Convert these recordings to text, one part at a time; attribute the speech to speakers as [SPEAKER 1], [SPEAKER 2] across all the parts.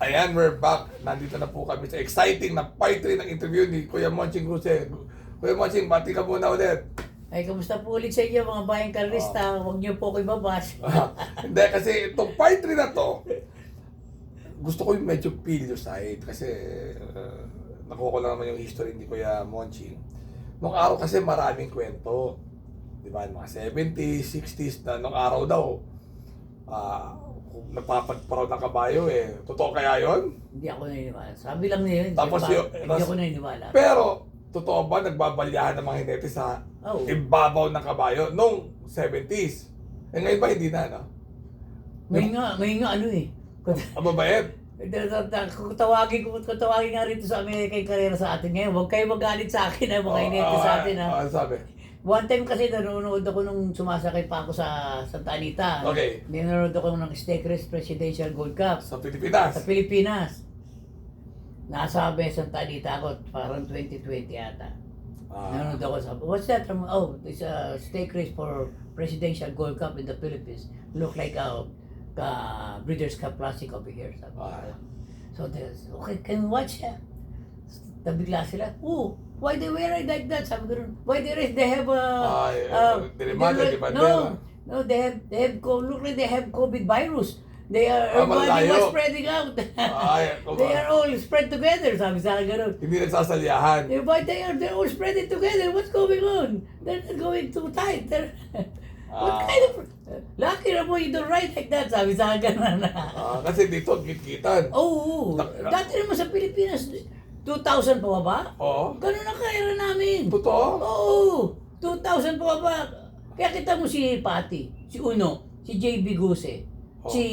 [SPEAKER 1] Ayan, we're back. Nandito na po kami sa exciting na part 3 ng interview ni Kuya Monching Cruz. Kuya Monching, bati ka muna ulit.
[SPEAKER 2] Ay, kamusta po ulit sa inyo mga bayang karlista? Huwag niyo po ko ibabash.
[SPEAKER 1] Hindi, kasi itong part 3 na to, gusto ko yung medyo feel your side kasi nakuha ko lang naman yung history ni Kuya Monching. Nung araw kasi maraming kwento. Di ba? Mga 70s, 60s na nung araw daw, nagpapagparaw ng kabayo eh. Totoo kaya yon?
[SPEAKER 2] Hindi ako naniniwala. Sabi lang niya yun.
[SPEAKER 1] Tapos
[SPEAKER 2] Hindi ako naniniwala.
[SPEAKER 1] Pero, totoo ba nagbabalyahan ng mga hinete sa ibabaw ng kabayo nung 70s? Eh ngayon ba hindi na, no?
[SPEAKER 2] Ngayon nga ano eh.
[SPEAKER 1] Ang mabait.
[SPEAKER 2] Kung tawagin nga rito sa Amerika yung karera sa atin ngayon, huwag kayo magalit sa akin ha, mga hinete sa atin ha.
[SPEAKER 1] Ano sabi?
[SPEAKER 2] One time kasi nanonood ako nung sumasakay pa ako sa Santa Anita.
[SPEAKER 1] Okay.
[SPEAKER 2] Nanonood ako ng Stake Race Presidential Gold Cup
[SPEAKER 1] Sa Pilipinas.
[SPEAKER 2] sa Pilipinas. Nasa Santa Anita ako, parang 2020 yata. Nanonood ako sa, what's that? Oh, it's a stake race for Presidential Gold Cup in the Philippines. Look like a Breeders' Cup Classic over here. Sabi ko. So there's, okay, can we watch that? Nabigla sila, oh, why they wear it like that? Sabi ko, why they have no, they have, look like they have COVID virus. They are, everybody was spreading out. They are all spread together, sabi sa akin ganun.
[SPEAKER 1] Hindi nagsasalyahan.
[SPEAKER 2] But they're all spreading together. What's going on? They're not going too tight. What kind of... Lucky na mo, you don't ride like that, sabi sa akin ganun.
[SPEAKER 1] Kasi dito, git-gitan.
[SPEAKER 2] Oo. Dati naman sa Pilipinas, 2,000 pa ba?
[SPEAKER 1] Oo.
[SPEAKER 2] Ganun ang karera namin.
[SPEAKER 1] Totoo?
[SPEAKER 2] Oo. 2,000 pa ba? Kaya kita mo si Pati, si Uno, si JB Guse, si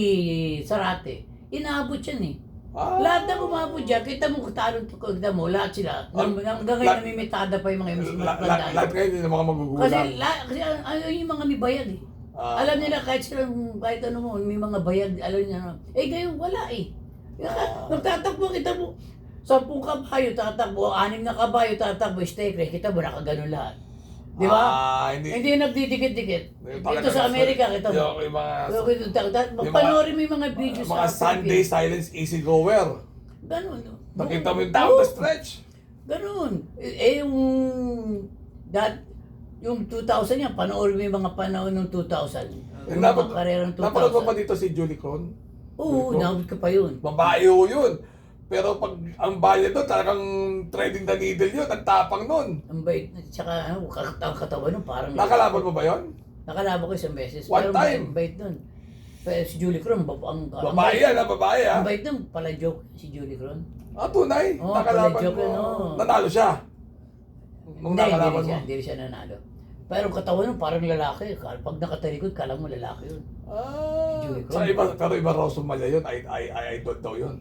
[SPEAKER 2] Sarate. Inaabot yan eh. Lahat na umabot dyan, kita mo, kita mo, lahat sila. Hanggang ngayon namimitada pa yung mga matandaan.
[SPEAKER 1] Lahat kayo din ng mga magugulang.
[SPEAKER 2] Kasi ano yung mga may bayad eh. Alam nila kahit ano mo, may mga bayad, alam nila. Eh ngayon wala eh. Nagtatakbo kita mo. 10 kabayo tatakbo, 6 na kabayo tatakbo, stake race, kita mo nakaganon lahat. Di ba? Hindi nagdidikit-dikit. Dito sa Amerika, kita mo.
[SPEAKER 1] Yung mga...
[SPEAKER 2] Panoorin mo yung mga videos
[SPEAKER 1] mga Sunday silence easy goer.
[SPEAKER 2] Ganun.
[SPEAKER 1] Nakita mo yung down the stretch.
[SPEAKER 2] Ganun. Eh yung 2000 yan, panoorin mo yung mga panahon ng 2000. Yung mga karerang 2000.
[SPEAKER 1] Napanood mo pa dito si Julie Cron?
[SPEAKER 2] Oo, naabot ka pa yun.
[SPEAKER 1] Babae ho yun. Pero pag ang bayad doon, talagang threading the needle yun. Ang tapang nun.
[SPEAKER 2] Ang bait, tsaka ang katawan nun, parang...
[SPEAKER 1] Nakalaban mo ba yun?
[SPEAKER 2] Nakalaban ko isang beses.
[SPEAKER 1] One
[SPEAKER 2] pero
[SPEAKER 1] time?
[SPEAKER 2] Ang bait nun. Pero si Julie Cron,
[SPEAKER 1] Babae yan, babae ha?
[SPEAKER 2] Ang bait nun, pala joke si Julie Cron.
[SPEAKER 1] Tunay.
[SPEAKER 2] Oo,
[SPEAKER 1] Nakalaban
[SPEAKER 2] pala joke
[SPEAKER 1] mo.
[SPEAKER 2] yun, oo.
[SPEAKER 1] Nanalo siya. Nung nakalaban mo.
[SPEAKER 2] Hindi siya nanalo. Pero ang katawan nun, parang lalaki. Pag nakatalikod, kala mo lalaki yun. Julie Cron.
[SPEAKER 1] Pero iba raw sumalya yun. Idol daw yun.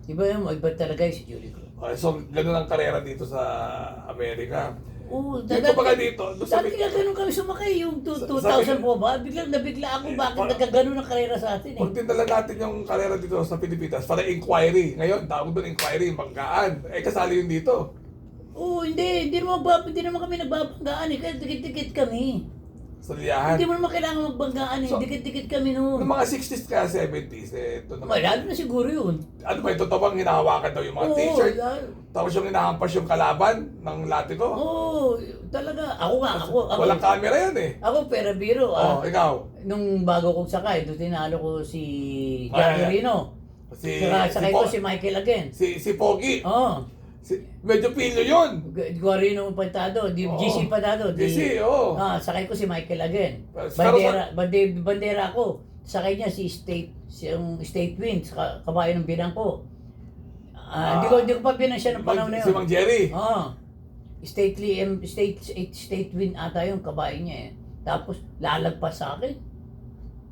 [SPEAKER 2] Iba yun, iba talaga yung si Julie Cron.
[SPEAKER 1] So, ganun ang karera dito sa Amerika.
[SPEAKER 2] Oo,
[SPEAKER 1] Dito pa ka dito.
[SPEAKER 2] Dati nga ganun kami sumakay, yung 2000 po ba? Nabigla ako bakit nagkaganon ang karera sa atin eh.
[SPEAKER 1] Pag tinala natin yung karera dito sa Pilipinas, para inquiry. Ngayon, tawag doon inquiry, banggaan. Eh, kasali yun dito.
[SPEAKER 2] Oo, hindi naman kami nagbabanggaan eh, kasi dikit-dikit kami.
[SPEAKER 1] Salyahan.
[SPEAKER 2] Hindi mo naman kailangan magbanggaan eh, dikit-dikit kami noon.
[SPEAKER 1] Noong mga 60s ka, 70s, ito naman.
[SPEAKER 2] Lalo na siguro yun.
[SPEAKER 1] Ano ba, ito bang hinahawakan daw yung mga t-shirt? Tapos yung hinahampas yung kalaban ng latito?
[SPEAKER 2] Oo, talaga. Ako.
[SPEAKER 1] Walang camera yan eh.
[SPEAKER 2] Ako, pera biro
[SPEAKER 1] ikaw?
[SPEAKER 2] Nung bago kong sakay, doon tinalo ko si Jackie Rino. Sakay ko si Michael again.
[SPEAKER 1] Si Pogi.
[SPEAKER 2] Oo.
[SPEAKER 1] Medyo pilo yun.
[SPEAKER 2] Guarino Pantado, GC Pantado.
[SPEAKER 1] GC,
[SPEAKER 2] sakay ko si Michael again.
[SPEAKER 1] Pero
[SPEAKER 2] Bandera ako. Sakay niya si State Wind, kabayo ng binang ko. Hindi ko pa binan siya ng panahon na yun.
[SPEAKER 1] Si Mang Jerry.
[SPEAKER 2] State Wind ata yung kabayo niya eh. Tapos lalagpas sa akin.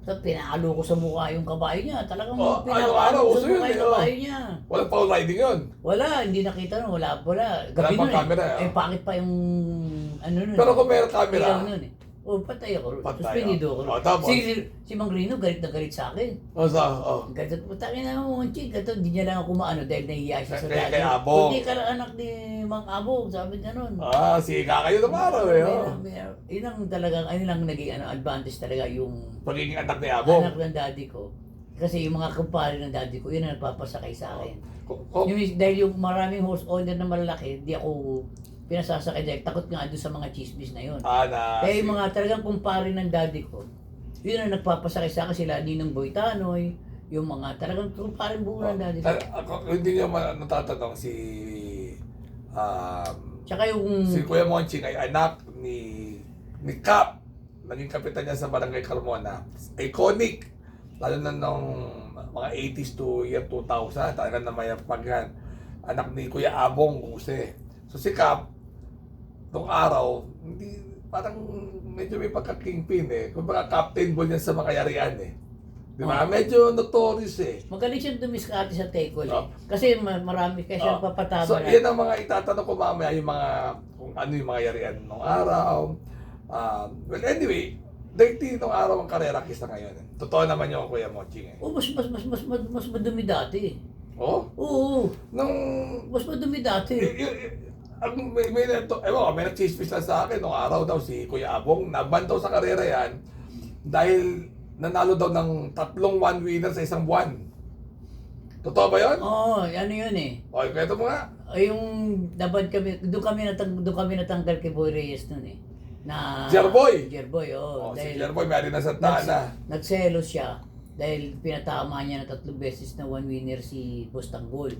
[SPEAKER 2] So, pinalo ko sa mukha yung kabayo niya. Talagang pinalo ko sa mukha yung kabayo niya.
[SPEAKER 1] Walang foul riding yun?
[SPEAKER 2] Wala, hindi nakita nun. Wala.
[SPEAKER 1] Wala
[SPEAKER 2] Gabi nun
[SPEAKER 1] pang camera,
[SPEAKER 2] eh. Pangit pa yung ano nun.
[SPEAKER 1] Pero kung meron camera.
[SPEAKER 2] Nun eh. Patay ako.
[SPEAKER 1] Patay,
[SPEAKER 2] Suspinido ako.
[SPEAKER 1] tapos?
[SPEAKER 2] Si Mang Rino, galit na galit sa akin. Galit, putangin na mo, Monching. Gato, hindi niya lang ako maano dahil nahihiya siya sa dati.
[SPEAKER 1] Kay Abog.
[SPEAKER 2] Hindi ka lang anak ni Mang Abog, sabi niya nun.
[SPEAKER 1] Siga kayo ng araw eh.
[SPEAKER 2] Yun ang talagang, ayun lang naging advantage talaga yung
[SPEAKER 1] pagiging anak ni Abog.
[SPEAKER 2] anak ng daddy ko. Kasi yung mga kumpare ng daddy ko, yun ang nagpapasakay sa akin.
[SPEAKER 1] Ko-
[SPEAKER 2] Dahil yung maraming horse owner na malalaki, di ako pinasasakay dahil takot nga doon sa mga chismis na yun.
[SPEAKER 1] na
[SPEAKER 2] Kaya yung mga talagang kumpare ng daddy ko, yun ang nagpapasakay sa akin sila, Ninong Boy Tanoy, yung mga talagang kumpare buo ng daddy ko.
[SPEAKER 1] Hindi niyo natatanong si
[SPEAKER 2] Tsaka yung...
[SPEAKER 1] si Kuya Monching ay anak ni Cap. Naging kapitan niya sa Barangay Carmona. Iconic. Lalo na nung mga 80s to year 2000, talaga na mayapag yan. Anak ni Kuya Abong Guse. So si Cap, nung araw, hindi, parang medyo may pagka-kingpin eh. Kung baka captain ball yan sa mga yarian eh. Di ba? Medyo notorious eh.
[SPEAKER 2] Magaling siyang dumiskarte sa Tekol
[SPEAKER 1] Oh.
[SPEAKER 2] eh. Kasi marami kasi siyang
[SPEAKER 1] Oh.
[SPEAKER 2] papatama
[SPEAKER 1] So,
[SPEAKER 2] na.
[SPEAKER 1] yan ang mga itatanong ko mamaya, yung mga, kung ano yung mga yarian nung araw. Well, anyway, 30 nung araw ang karera kisa ngayon. Totoo naman yung Kuya Moching eh.
[SPEAKER 2] Oh, mas madumi dati.
[SPEAKER 1] Oh?
[SPEAKER 2] Oo,
[SPEAKER 1] Nung,
[SPEAKER 2] mas madumi dati.
[SPEAKER 1] may nagchismis lang sa akin nung araw daw si Kuya Abong, naban daw sa karera yan dahil nanalo daw ng 3 one-winner sa isang buwan. Totoo ba yun?
[SPEAKER 2] Oo, ano yun eh.
[SPEAKER 1] Okay, kwento mo nga.
[SPEAKER 2] Ay, yung nabad kami, doon kami natanggal kay Boy Reyes nun eh. Na
[SPEAKER 1] Jerboy?
[SPEAKER 2] Jerboy, oo.
[SPEAKER 1] Oh, si
[SPEAKER 2] Dahil
[SPEAKER 1] Jerboy, may na Santa Ana.
[SPEAKER 2] nagselos siya dahil pinatama niya na 3 beses na one winner si Bostanggol.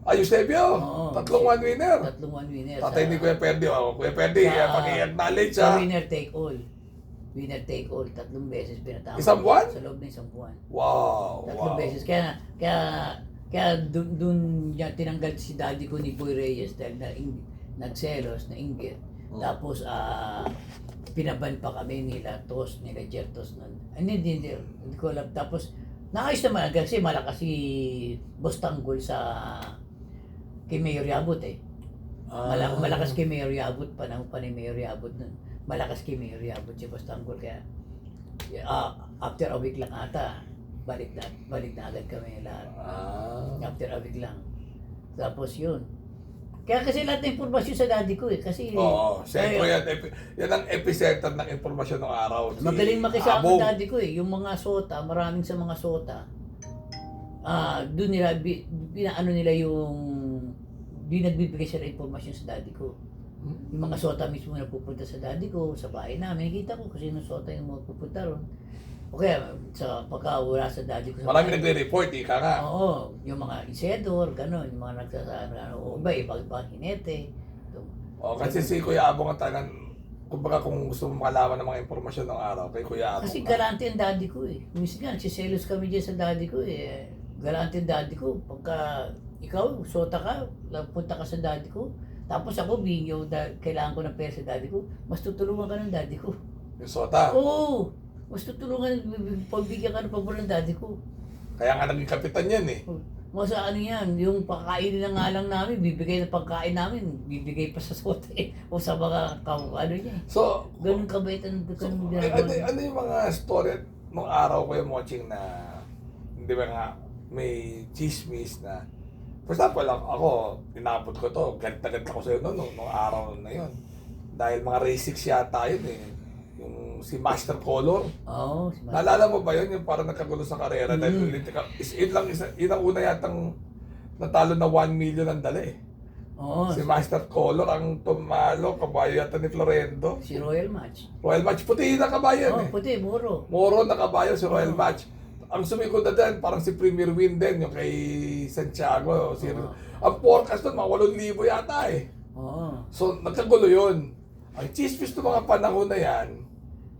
[SPEAKER 1] Ay, Eusebio,
[SPEAKER 2] Oo.
[SPEAKER 1] 3 one-winner.
[SPEAKER 2] 3 one winner.
[SPEAKER 1] Tatay ni Kuya Perdi, Kuya Perdi, pag-i-acknowledge
[SPEAKER 2] sa
[SPEAKER 1] ha.
[SPEAKER 2] winner take all. Winner take all, 3 beses pinatama.
[SPEAKER 1] Isang buwan?
[SPEAKER 2] Sa loob ng isang buwan.
[SPEAKER 1] Wow,
[SPEAKER 2] 3
[SPEAKER 1] wow.
[SPEAKER 2] beses. Kaya dun niya tinanggal si daddy ko ni Boy Reyes dahil nagselos, na inggit. Tapos, pinaban pa kami nila Tos, nila Jertos nun. Hindi ko alam. Tapos, naayos naman kasi malakas si Bostanggol sa kay Mayor Yabut eh. Malakas kay Mayor Yabut, panahon pa ni Mayor Yabut nun. Malakas kay Mayor Yabut si Bostanggol kaya after a week lang ata, balik na agad kami lahat. After a week lang. Tapos yun. Kaya kasi lahat ng informasyon sa daddy ko eh. Kasi
[SPEAKER 1] Oo, sentro yan. Yan ang epicenter ng informasyon ng araw. Si
[SPEAKER 2] magaling makisama
[SPEAKER 1] Abong.
[SPEAKER 2] ang daddy ko eh. Yung mga sota, maraming sa mga sota. Doon nila, pinaano nila yung, di nagbibigay sila informasyon sa daddy ko. Yung mga sota mismo na pupunta sa daddy ko, sa bahay namin, nakikita ko kung sino sota yung mga pupunta ron. O kaya, sa pagkawala sa daddy ko sa
[SPEAKER 1] Marami
[SPEAKER 2] bahay.
[SPEAKER 1] nagre-report, ika nga.
[SPEAKER 2] Oo, yung mga isedor, gano'n, yung mga nagsasabi, o iba hinete.
[SPEAKER 1] Kasi si Kuya Abong ang talagang, kumbaga kung gusto mo makalaman ng mga informasyon ng araw, kay Kuya Abong.
[SPEAKER 2] Kasi galante ang daddy ko eh. Minsan nga, nagsiselos kami dyan sa daddy ko eh. Galante ang daddy ko. Pagka ikaw, sota ka, punta ka sa daddy ko. Tapos ako, binyo, kailangan ko ng pera sa daddy ko. Mas tutulungan ka ng daddy ko.
[SPEAKER 1] Yung Sota.
[SPEAKER 2] Oo! Mas tutulungan, pagbigyan ka ng pabor ng daddy ko.
[SPEAKER 1] Kaya nga naging kapitan yan eh.
[SPEAKER 2] Mga sa ano yan, yung pagkain na nga lang namin, bibigay na pagkain namin, bibigay pa sa sota eh. O sa mga ano niya eh.
[SPEAKER 1] So,
[SPEAKER 2] Ganun kabait ang
[SPEAKER 1] ano yung mga story nung araw Kuya Moching na, hindi ba nga, may chismis na, for example, ako, inabot ko to, galit na galit ako sa'yo nung araw na yun. Dahil mga race 6 yata yun eh. Yung si Master Color.
[SPEAKER 2] Oo,
[SPEAKER 1] Naalala mo ba yun? Yung parang nagkagulo sa karera dahil yun ang una yatang natalo na 1 million ang dala eh.
[SPEAKER 2] Oo,
[SPEAKER 1] Si Master Color ang tumalo, kabayo yata ni Florendo.
[SPEAKER 2] si Royal Match.
[SPEAKER 1] Royal Match, puti na kabayo
[SPEAKER 2] Oo,
[SPEAKER 1] eh.
[SPEAKER 2] puti, muro.
[SPEAKER 1] Moro na kabayo si Royal Match. Ang sumikot na din, parang si Premier Win din, yung kay Santiago. Ang forecast doon, mga 8,000 yata eh.
[SPEAKER 2] Oo.
[SPEAKER 1] So, nagkagulo yun. Ang chismis ng mga panahon na yan,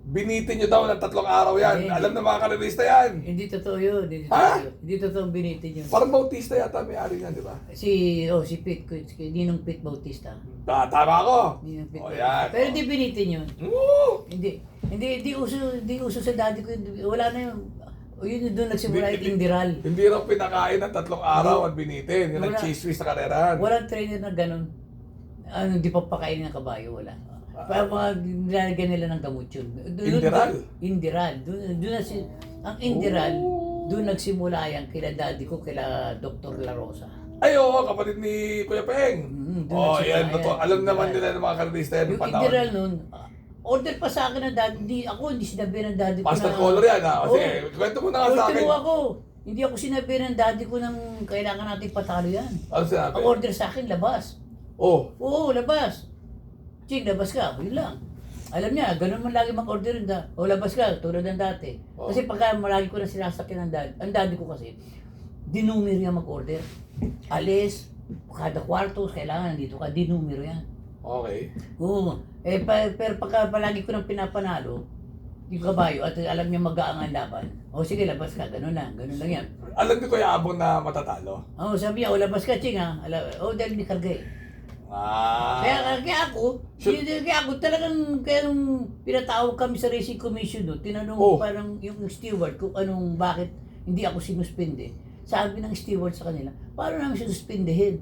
[SPEAKER 1] binitin nyo daw ng 3 araw yan.
[SPEAKER 2] Hindi.
[SPEAKER 1] Alam na mga karerista yan.
[SPEAKER 2] Hindi totoo yun. Hindi
[SPEAKER 1] Ha?
[SPEAKER 2] totoo yun. Hindi totoo binitin yun.
[SPEAKER 1] Parang Bautista yata may-ari yan, di ba?
[SPEAKER 2] Si Pete, Ninong Pete Bautista.
[SPEAKER 1] Tama ako.
[SPEAKER 2] Ninong Pete
[SPEAKER 1] O
[SPEAKER 2] Bautista.
[SPEAKER 1] yan.
[SPEAKER 2] Pero hindi binitin yun.
[SPEAKER 1] Woo!
[SPEAKER 2] Hindi uso sa daddy ko. Wala na yun. O yun doon nagsimula yung indiral.
[SPEAKER 1] Hindi raw pinakain ng 3 araw at binitin. Yung
[SPEAKER 2] Wala.
[SPEAKER 1] nag-chismis sa karerahan.
[SPEAKER 2] Walang trainer na ganun. Hindi pa pakainin ng kabayo, wala. Para mga nilalagyan nila ng gamot yun.
[SPEAKER 1] Indiral?
[SPEAKER 2] Indiral. Ang indiral,
[SPEAKER 1] Oh.
[SPEAKER 2] doon nagsimula yan kila daddy ko, kila Dr. La Rosa.
[SPEAKER 1] Ay, oo, kapatid ni Kuya Peng.
[SPEAKER 2] Doon
[SPEAKER 1] Oh,
[SPEAKER 2] nagsimula
[SPEAKER 1] yan.
[SPEAKER 2] yan.
[SPEAKER 1] Alam naman
[SPEAKER 2] Indiral.
[SPEAKER 1] nila ng mga karerista yan.
[SPEAKER 2] Yung indiral nun, order pa sa akin ng daddy, hindi sinabi ng daddy ko
[SPEAKER 1] Master
[SPEAKER 2] na...
[SPEAKER 1] color yan, ha? O
[SPEAKER 2] Oo.
[SPEAKER 1] sige, kwento mo na nga sa akin.
[SPEAKER 2] Ultimo ako. Hindi ako sinabi ng daddy ko nang kailangan natin patalo yan.
[SPEAKER 1] Ano sinabi?
[SPEAKER 2] Ang order sa akin, labas.
[SPEAKER 1] Oh,
[SPEAKER 2] Oo, labas. Ching, labas ka. Yun lang. Alam niya, ganun man lagi mag-order yun. O labas ka, tulad ng dati.
[SPEAKER 1] Oo.
[SPEAKER 2] Kasi pagka malagi ko na sinasakyan ng daddy, ang daddy ko kasi, dinumero yan mag-order. Alis, kada kwarto, kailangan nandito ka, dinumero yan.
[SPEAKER 1] okay.
[SPEAKER 2] Oo. Pero pagka palagi ko nang pinapanalo, yung kabayo, at alam niya mag-aang ang laban. O sige, labas ka, ganun lang yan.
[SPEAKER 1] Alam ni Kuya Abong na matatalo.
[SPEAKER 2] Oo, sabi niya, o labas ka, Ching ha. Dahil ni Kargay.
[SPEAKER 1] Ah.
[SPEAKER 2] Kaya ako talagang kaya nung pinatawag kami sa Racing Commission doon, tinanong
[SPEAKER 1] Oh.
[SPEAKER 2] ko parang yung steward kung bakit hindi ako sinuspende. Sabi ng steward sa kanila, paano namin siya suspendehin?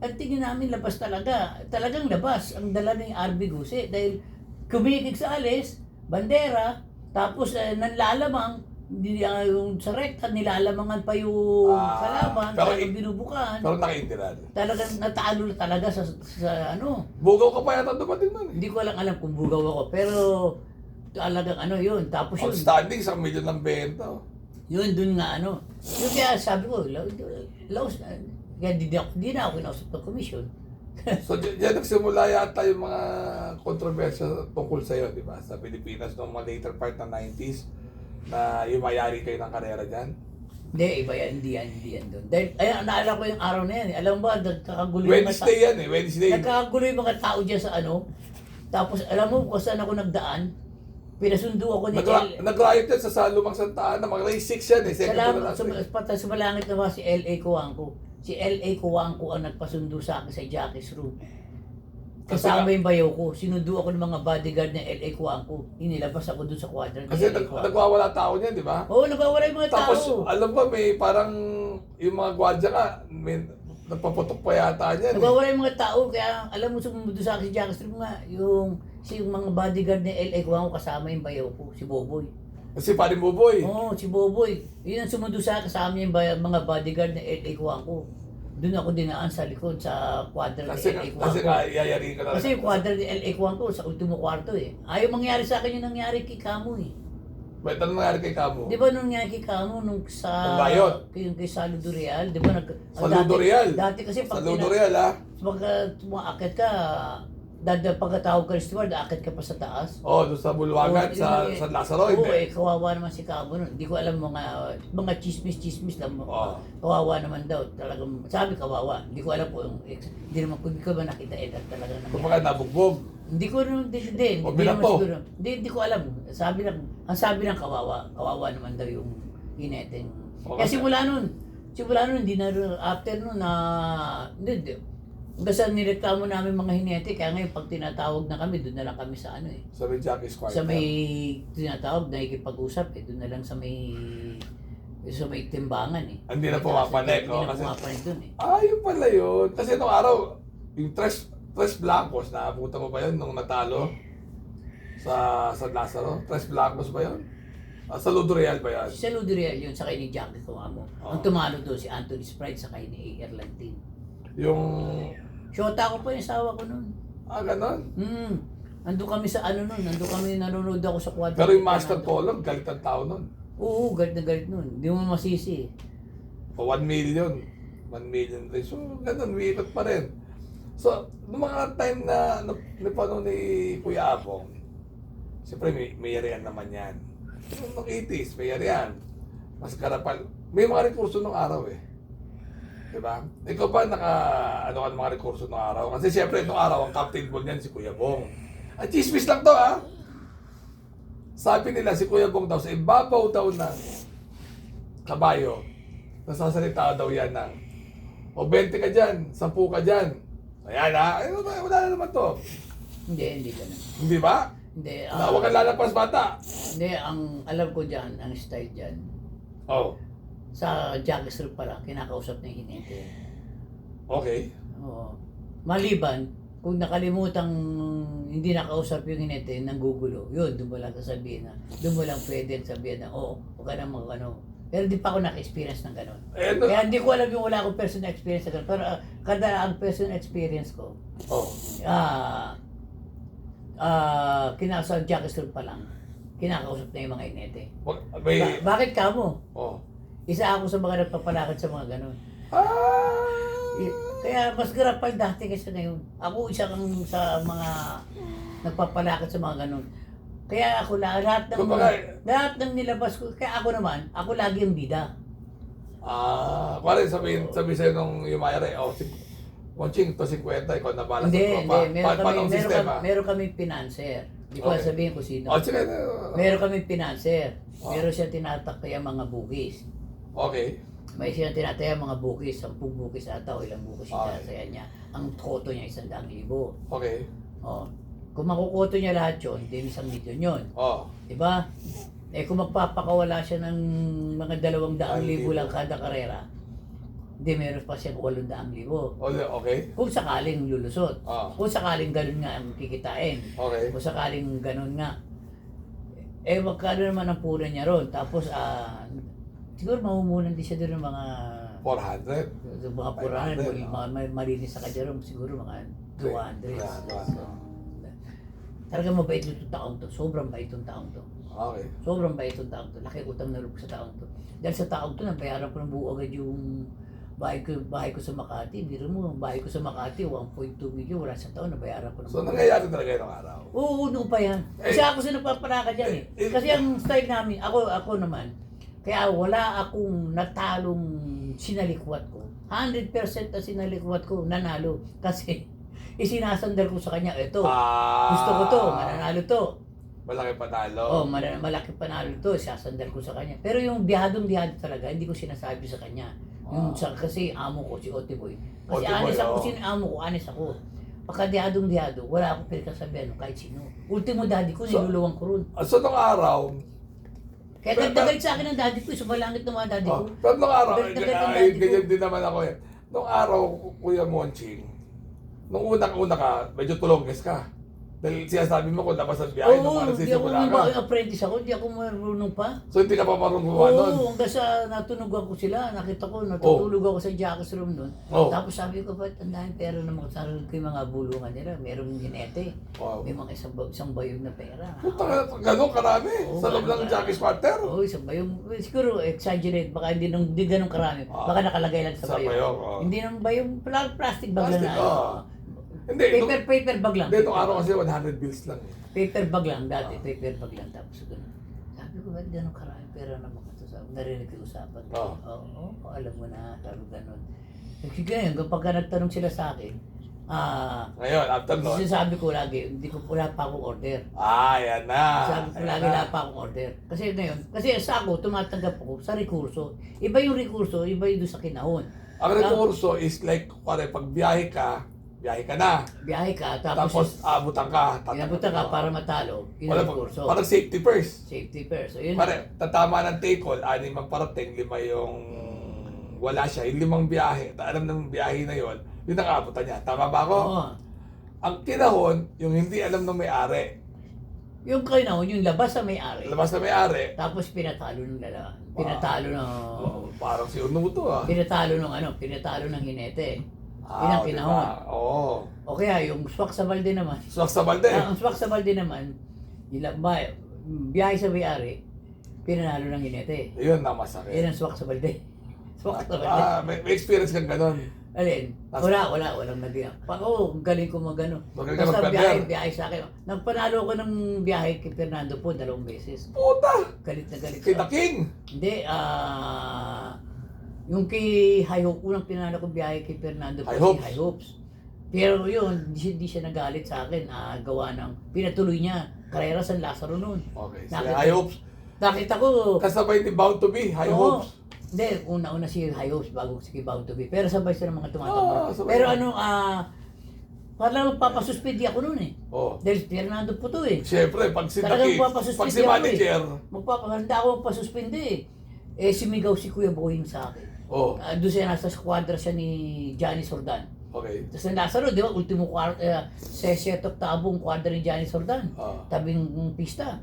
[SPEAKER 2] At tingin namin labas talaga. Talagang labas ang dala ng RB Guse dahil kumikig sa alis, bandera, tapos nanlalamang, yung sa rekta, nilalamangan pa yung kalaban,
[SPEAKER 1] pero
[SPEAKER 2] talagang binubukan.
[SPEAKER 1] Pero nakaintindihan.
[SPEAKER 2] Talagang natalo na talaga sa ano.
[SPEAKER 1] Bugaw ka pa yata dumating nun eh.
[SPEAKER 2] Hindi ko alam kung bugaw ako, pero talagang yun. Tapos yun,
[SPEAKER 1] Outstanding, 1,000,000 ng benta. Oh.
[SPEAKER 2] yun dun nga Yung kaya sabi ko, kaya di na ako kinausap ng commission.
[SPEAKER 1] So, diyan nagsimula yata yung mga kontrobersya tungkol sa'yo, di ba? Sa Pilipinas, noong mga later part ng 90s, na yung mayari kayo ng karera dyan.
[SPEAKER 2] Hindi, iba yan, hindi yan doon. Dahil, naalala ko yung araw na yan. Alam mo ba, nagkakagulo
[SPEAKER 1] Wednesday yan eh, Wednesday.
[SPEAKER 2] nagkakagulo yung mga tao dyan sa Tapos, alam mo kung saan ako nagdaan? Pinasundo ako ni
[SPEAKER 1] Nag-riot yan sa Lumang Santa Ana, mga race 6 yan eh. Second to the last week.
[SPEAKER 2] sa malangit naman si L.A. Kuwangko. Si L.A. Kuwangko ang nagpasundo sa akin sa Jackie's room. Kasama yung bayaw ko. Sinundo ako ng mga bodyguard ng L.A. Kuwangko. Inilabas ako dun sa quadrant
[SPEAKER 1] Kasi nagwawala tao niyan, di ba?
[SPEAKER 2] Oo, nagwawala yung mga
[SPEAKER 1] Tapos,
[SPEAKER 2] tao.
[SPEAKER 1] alam ba, may parang yung mga gwardiya ka, may nagpaputok pa yata niyan.
[SPEAKER 2] Nagwawala yung mga tao. Kaya alam mo, sumundo sa akin si Jackie's room nga. Yung mga bodyguard ng L.A. Kuwangko kasama yung bayaw ko. Si Boboy.
[SPEAKER 1] Kasi parin mo, boy.
[SPEAKER 2] Oo, si Boboy. Yun ang sumundo sa akin. Kasama yung mga bodyguard ng L.A. Kuwangko. Doon ako dinaan sa likod sa quadrant
[SPEAKER 1] Kasi,
[SPEAKER 2] ng LA
[SPEAKER 1] kasi
[SPEAKER 2] Kuwangko.
[SPEAKER 1] nga, yayari ka na.
[SPEAKER 2] Kasi yung quadrant ng LA Kuwangko sa ultimo kwarto eh. Ayaw mangyari sa akin yung nangyari kay Kamo eh.
[SPEAKER 1] Ba't ano nangyari kay Kamo?
[SPEAKER 2] Di ba nung nangyari kay Kamo nung sa...
[SPEAKER 1] Ang riot?
[SPEAKER 2] Kay Saludo Real, di ba?
[SPEAKER 1] Saludo Real?
[SPEAKER 2] Dati kasi
[SPEAKER 1] Sa Ludo Real, ha?
[SPEAKER 2] pagka tumaakit ka, pagkatawag ka ng steward, akit ka pa sa taas.
[SPEAKER 1] Oh, doon sa Bulwagan, sa Lazaro,
[SPEAKER 2] Oo,
[SPEAKER 1] hindi.
[SPEAKER 2] kawawa naman si Cabo nun. Hindi ko alam mga chismis lang.
[SPEAKER 1] Oo.
[SPEAKER 2] Kawawa naman daw. Talagang, sabi kawawa. Hindi ko alam kung, hindi ko ba nakita talaga
[SPEAKER 1] Kung baka nabugbog.
[SPEAKER 2] Hindi ko rin,
[SPEAKER 1] O binato.
[SPEAKER 2] Hindi ko alam. Ang sabi ng kawawa naman daw yung hineteng.
[SPEAKER 1] O,
[SPEAKER 2] Kaya
[SPEAKER 1] kasi-
[SPEAKER 2] simula nun, hindi na, after nun hindi. Basta nireklamo namin mga hinete, kaya ngayon pag tinatawag na kami, doon na lang kami sa
[SPEAKER 1] Sa may Jackie's Quarter.
[SPEAKER 2] sa may tinatawag, nakikipag-usap doon na lang sa may timbangan eh.
[SPEAKER 1] Hindi na pumapanik,
[SPEAKER 2] Hindi na
[SPEAKER 1] kasi-
[SPEAKER 2] pumapanik doon eh.
[SPEAKER 1] Ah, yun pala yun. Kasi nung araw, yung Tres Blancos, naabutan mo ba yun nung natalo? Sa Lazaro? Tres Blancos ba yun? Sa Ludo Real ba yan?
[SPEAKER 2] Si Saludo Real yun, sakay ni Jackie Kuwamo. Ang tumalo doon si Anthony Sprite, sakay ni A.R. Lantin.
[SPEAKER 1] Yung...
[SPEAKER 2] Shota ko pa yung asawa ko noon.
[SPEAKER 1] ganon.
[SPEAKER 2] Ando kami sa nun, nanonood ako sa quadro.
[SPEAKER 1] Pero yung Master Color, galit ang tao nun.
[SPEAKER 2] Oo, galit na galit nun. Hindi mo masisi.
[SPEAKER 1] O 1 million. 1 million rin. So, ganon, umiikot pa rin. So, noong mga time na napano ni Kuya Abong, siyempre may yarihan naman yan. Noong 80s, may yarihan. Mas karapal. May mga rekurso nung araw eh. Diba? Ikaw ba ano ka ng mga rekurso nung araw? Kasi siyempre nung araw, ang captain ball niyan si Kuya Bong. At chismis lang to ha. Sabi nila si Kuya Bong daw sa ibabaw daw ng kabayo, nasasalita daw yan ng o 20 ka dyan, 10 ka dyan. Ayan ha, wala na naman to.
[SPEAKER 2] Hindi ganun.
[SPEAKER 1] Hindi ba?
[SPEAKER 2] Hindi,
[SPEAKER 1] Huwag kang lalapas bata.
[SPEAKER 2] hindi, ang alam ko dyan, ang style dyan,
[SPEAKER 1] Oh,
[SPEAKER 2] sa Jackie's Room pala, kinakausap na yung hinete.
[SPEAKER 1] okay.
[SPEAKER 2] Oo. Maliban, kung nakalimutang hindi nakausap yung hinete, nanggugulo, yun, doon mo lang sasabihin doon mo lang pwede sabihin huwag ka nang pero di pa ako naka-experience ng gano'n.
[SPEAKER 1] Eh,
[SPEAKER 2] Kaya hindi ko alam yung wala akong personal experience na gano'n. Pero kada ang personal experience ko,
[SPEAKER 1] Oh.
[SPEAKER 2] kinasa Jackie Stone pa lang, kinakausap na yung mga inete.
[SPEAKER 1] May...
[SPEAKER 2] Bakit ka mo?
[SPEAKER 1] Oh.
[SPEAKER 2] Isa ako sa mga nagpapalakad sa mga ganun.
[SPEAKER 1] Ah!
[SPEAKER 2] Kaya mas garapal dati kaysa ngayon. Ako isa kang sa mga nagpapalakad sa mga ganun. Kaya ako lahat ng lahat ng nilabas ko, kaya ako naman, ako lagi ang bida.
[SPEAKER 1] Kung sabihin sa'yo nung yung mayari, Monching, to 50, ikaw na bala sa
[SPEAKER 2] Hindi,
[SPEAKER 1] tropa.
[SPEAKER 2] meron kami financer. Hindi ko
[SPEAKER 1] Okay.
[SPEAKER 2] sabihin kung sino.
[SPEAKER 1] Sige.
[SPEAKER 2] Meron kami financer. Meron siya tinatakay ang mga bugis.
[SPEAKER 1] Okay.
[SPEAKER 2] May siya tinataya mga bukis, 10 bukis ata o ilang bukis yung
[SPEAKER 1] Okay.
[SPEAKER 2] tinataya niya. Ang koto niya 100,000.
[SPEAKER 1] Okay.
[SPEAKER 2] Oh. Kung makukoto niya lahat yun, hindi 1,000,000 yun.
[SPEAKER 1] Oh.
[SPEAKER 2] Diba? Eh kung magpapakawala siya ng mga 200,000 lang kada karera, hindi meron pa siyang 800,000.
[SPEAKER 1] Okay.
[SPEAKER 2] Kung sakaling lulusot.
[SPEAKER 1] Oh.
[SPEAKER 2] Kung sakaling ganun nga ang kikitain.
[SPEAKER 1] Okay.
[SPEAKER 2] Kung sakaling ganun nga. Eh magkano naman ang puna niya ron. Tapos siguro mamumunan din siya doon ng mga
[SPEAKER 1] 400.
[SPEAKER 2] mga puranan,
[SPEAKER 1] 500,
[SPEAKER 2] malinis sa kanya ron, siguro mga 200.
[SPEAKER 1] Yeah.
[SPEAKER 2] Talagang mabait itong taong to. Sobrang bait itong taong to.
[SPEAKER 1] Okay.
[SPEAKER 2] Sobrang bait itong taong to. Laki utang na loob sa taong to. Dahil sa taong to, nabayaran ko ng buo agad yung bahay ko sa Makati. Biro mo, bahay ko sa Makati, 1.2 million, wala sa taon, nabayaran ko ng
[SPEAKER 1] So, nangyayari talaga yung araw.
[SPEAKER 2] Oo, noon pa yan. Kasi ako sa nagpaparaka dyan eh. Kasi ang style namin, ako naman, kaya wala akong natalong sinalikwat ko. 100% na sinalikwat ko, nanalo. Kasi isinasandal ko sa kanya, ito, gusto ko to, mananalo to.
[SPEAKER 1] Malaki panalo.
[SPEAKER 2] Malaki panalo to, sasandal ko sa kanya. Pero yung bihadong talaga, hindi ko sinasabi sa kanya. Kasi amo ko, si Otiboy. Kasi honest ako, sino amo ko, honest ako. Pagka dihadong, wala akong pinagsasabihan kahit sino. Ultimo daddy ko, niluluwang ko ron.
[SPEAKER 1] So, nung araw,
[SPEAKER 2] Kaya galit sa akin ng daddy ko, sumalangit ng mga daddy ko.
[SPEAKER 1] pero nung araw,
[SPEAKER 2] Galit
[SPEAKER 1] ganyan din naman ako eh. Nung araw, Kuya Monching, nung unang-una ka, medyo tulongges ka. Dahil sinasabi mo kung labas ang biyahe nung
[SPEAKER 2] hindi ako
[SPEAKER 1] nagsisimula ka.
[SPEAKER 2] apprentice ako, hindi ako marunong pa.
[SPEAKER 1] So, hindi ka pa marunong gumawa nun?
[SPEAKER 2] Oo, hanggang sa natunugan ko sila, nakita ko, natutulog ako sa Jack's room nun. Tapos sabi ko, ba't ang daming pera naman sa mga bulungan nila, merong ginete. May mga isang bayog na pera.
[SPEAKER 1] Puta ka, ganun karami. Sa loob ng Jackie's Partner.
[SPEAKER 2] Oo, isang bayog. Siguro exaggerate, baka hindi ganun karami. Baka nakalagay lang sa bayog. Hindi nang bayog, plastic bag lang na.
[SPEAKER 1] Hindi.
[SPEAKER 2] Paper bag lang.
[SPEAKER 1] Hindi, nung araw kasi 100 bills lang.
[SPEAKER 2] Paper bag lang dati, paper bag lang. Tapos gano'n. Sabi ko, ba't gano'n karami pera naman ito? Narinig ko usapan. Oo, alam mo na, sabi gano'n. Kasi ganyan, kapag nagtanong sila sa akin,
[SPEAKER 1] ngayon, after nun.
[SPEAKER 2] sinasabi ko lagi, wala pa akong order.
[SPEAKER 1] Yan na.
[SPEAKER 2] Sabi ko lagi, wala pa akong order. Kasi ngayon, kasi sa ako, tumatanggap ako sa rekurso. Iba yung rekurso, iba yung doon sa kinahon.
[SPEAKER 1] Ang rekurso is like, pag biyahe ka na.
[SPEAKER 2] Biyahe ka, tapos
[SPEAKER 1] abutan ka.
[SPEAKER 2] inabutan ka para matalo. Yun ang rekurso.
[SPEAKER 1] Parang safety first.
[SPEAKER 2] Safety first. So, yun.
[SPEAKER 1] Pare, tatama ng take all, 6 ang parating, 5 yung wala siya. Yung 5 biyahe, alam ng biyahe na yon, yun ang abutan niya. Tama ba ako?
[SPEAKER 2] Oo.
[SPEAKER 1] Ang kinahon, yung hindi alam ng may-ari.
[SPEAKER 2] Yung kinahon, yung labas sa may-ari.
[SPEAKER 1] Labas na may-ari.
[SPEAKER 2] Tapos pinatalo ng lalaki. Pinatalo ng...
[SPEAKER 1] Parang si Unuto
[SPEAKER 2] Pinatalo ng hinete. Yun ang kinahon.
[SPEAKER 1] Oo.
[SPEAKER 2] O kaya yung swak sa balde naman.
[SPEAKER 1] Swak sa balde.
[SPEAKER 2] Ang swak sa balde naman, biyahe sa may-ari, pinanalo ng hinete.
[SPEAKER 1] Yun na masakit.
[SPEAKER 2] Yun ang swak sa balde. Swak sa balde.
[SPEAKER 1] May experience kang ganun.
[SPEAKER 2] Alin? Walang naging. Ako, galing ko magano.
[SPEAKER 1] Magaling ka
[SPEAKER 2] Basta
[SPEAKER 1] mag-perder.
[SPEAKER 2] biyahe sa akin. Nagpanalo ko ng biyahe kay Fernando po 2 beses.
[SPEAKER 1] Puta!
[SPEAKER 2] Galit na galit.
[SPEAKER 1] Kita King!
[SPEAKER 2] Hindi, yung kay High Hope, unang pinanalo ko biyahe kay Fernando po
[SPEAKER 1] High
[SPEAKER 2] si
[SPEAKER 1] Hopes.
[SPEAKER 2] High Hopes. Pero yun, hindi siya nagalit sa akin. Gawa ng, pinatuloy niya, karera San Lazaro noon.
[SPEAKER 1] Okay, si
[SPEAKER 2] Nakita-
[SPEAKER 1] High Hopes.
[SPEAKER 2] Nakita ko,
[SPEAKER 1] Kasabay ni Bound to Be, High
[SPEAKER 2] oo.
[SPEAKER 1] Hopes.
[SPEAKER 2] Hindi, una si High Hopes bago si Bound to Be. Pero sabay sila mga tumatakbo.
[SPEAKER 1] Sabay.
[SPEAKER 2] Pero parang magpapasuspindi ako noon eh.
[SPEAKER 1] Oh.
[SPEAKER 2] Dahil Fernando po to eh.
[SPEAKER 1] Siyempre, pag si
[SPEAKER 2] Talagang
[SPEAKER 1] Taki,
[SPEAKER 2] papasuspindi
[SPEAKER 1] pag si
[SPEAKER 2] ako
[SPEAKER 1] manager,
[SPEAKER 2] Magpapahanda ako magpasuspindi eh. Eh, sumigaw si Kuya Boying sa akin. Doon siya nasa squadra siya ni Johnny Sordan.
[SPEAKER 1] okay.
[SPEAKER 2] Tapos San Lazaro, di ba? Ultimo set of tabong kwadra ni Johnny Sordan. Tabing pista.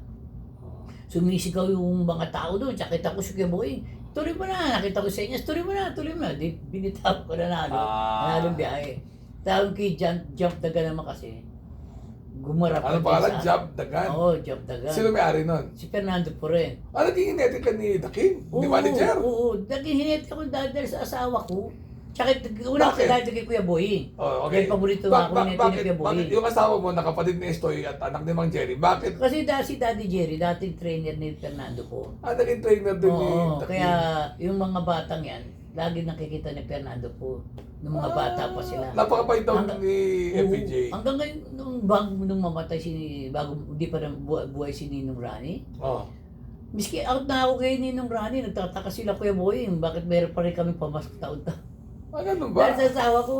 [SPEAKER 2] Sumisigaw yung mga tao doon. Tsaka kita ko si Kuya Boying. Tuloy mo na. Nakita ko sa inyo. Tuloy mo na. Di, binitap ko na nalo. Nanalo biyahe. Tawag kay Jump Daga naman kasi. gumarap
[SPEAKER 1] Ano
[SPEAKER 2] din
[SPEAKER 1] pangalan?
[SPEAKER 2] sa-
[SPEAKER 1] Job Dagan?
[SPEAKER 2] Oo, Job Dagan.
[SPEAKER 1] Sino may-ari nun?
[SPEAKER 2] Si Fernando po rin.
[SPEAKER 1] Naging hinete ka ni The King? Ni manager?
[SPEAKER 2] Oo. Naging hinete ko dahil sa asawa ko. Tsaka una
[SPEAKER 1] Bakit?
[SPEAKER 2] ko dahil kay Kuya Boy.
[SPEAKER 1] Oh, okay.
[SPEAKER 2] Dahil paborito nga ako hinete ni Kuya Boy.
[SPEAKER 1] Bakit yung asawa mo, nakapatid ni Estoy at anak ni Mang Jerry, bakit?
[SPEAKER 2] Kasi si Daddy Jerry, dating trainer ni Fernando po.
[SPEAKER 1] Naging trainer din ni
[SPEAKER 2] Oo,
[SPEAKER 1] The
[SPEAKER 2] kaya
[SPEAKER 1] King?
[SPEAKER 2] yung mga batang yan, lagi nakikita ni Fernando po. Nung mga bata pa sila.
[SPEAKER 1] Napakabait daw
[SPEAKER 2] Hanggang-
[SPEAKER 1] ni FPJ.
[SPEAKER 2] Hanggang ngayon, nung mamatay bago hindi pa na buhay si Ninong Rani,
[SPEAKER 1] Oh.
[SPEAKER 2] miski out na ako kay Ninong Rani, nagtataka sila Kuya Boy, bakit meron pa rin kami pamasko taon-taon.
[SPEAKER 1] Ganun ba?
[SPEAKER 2] Dahil sa asawa ko,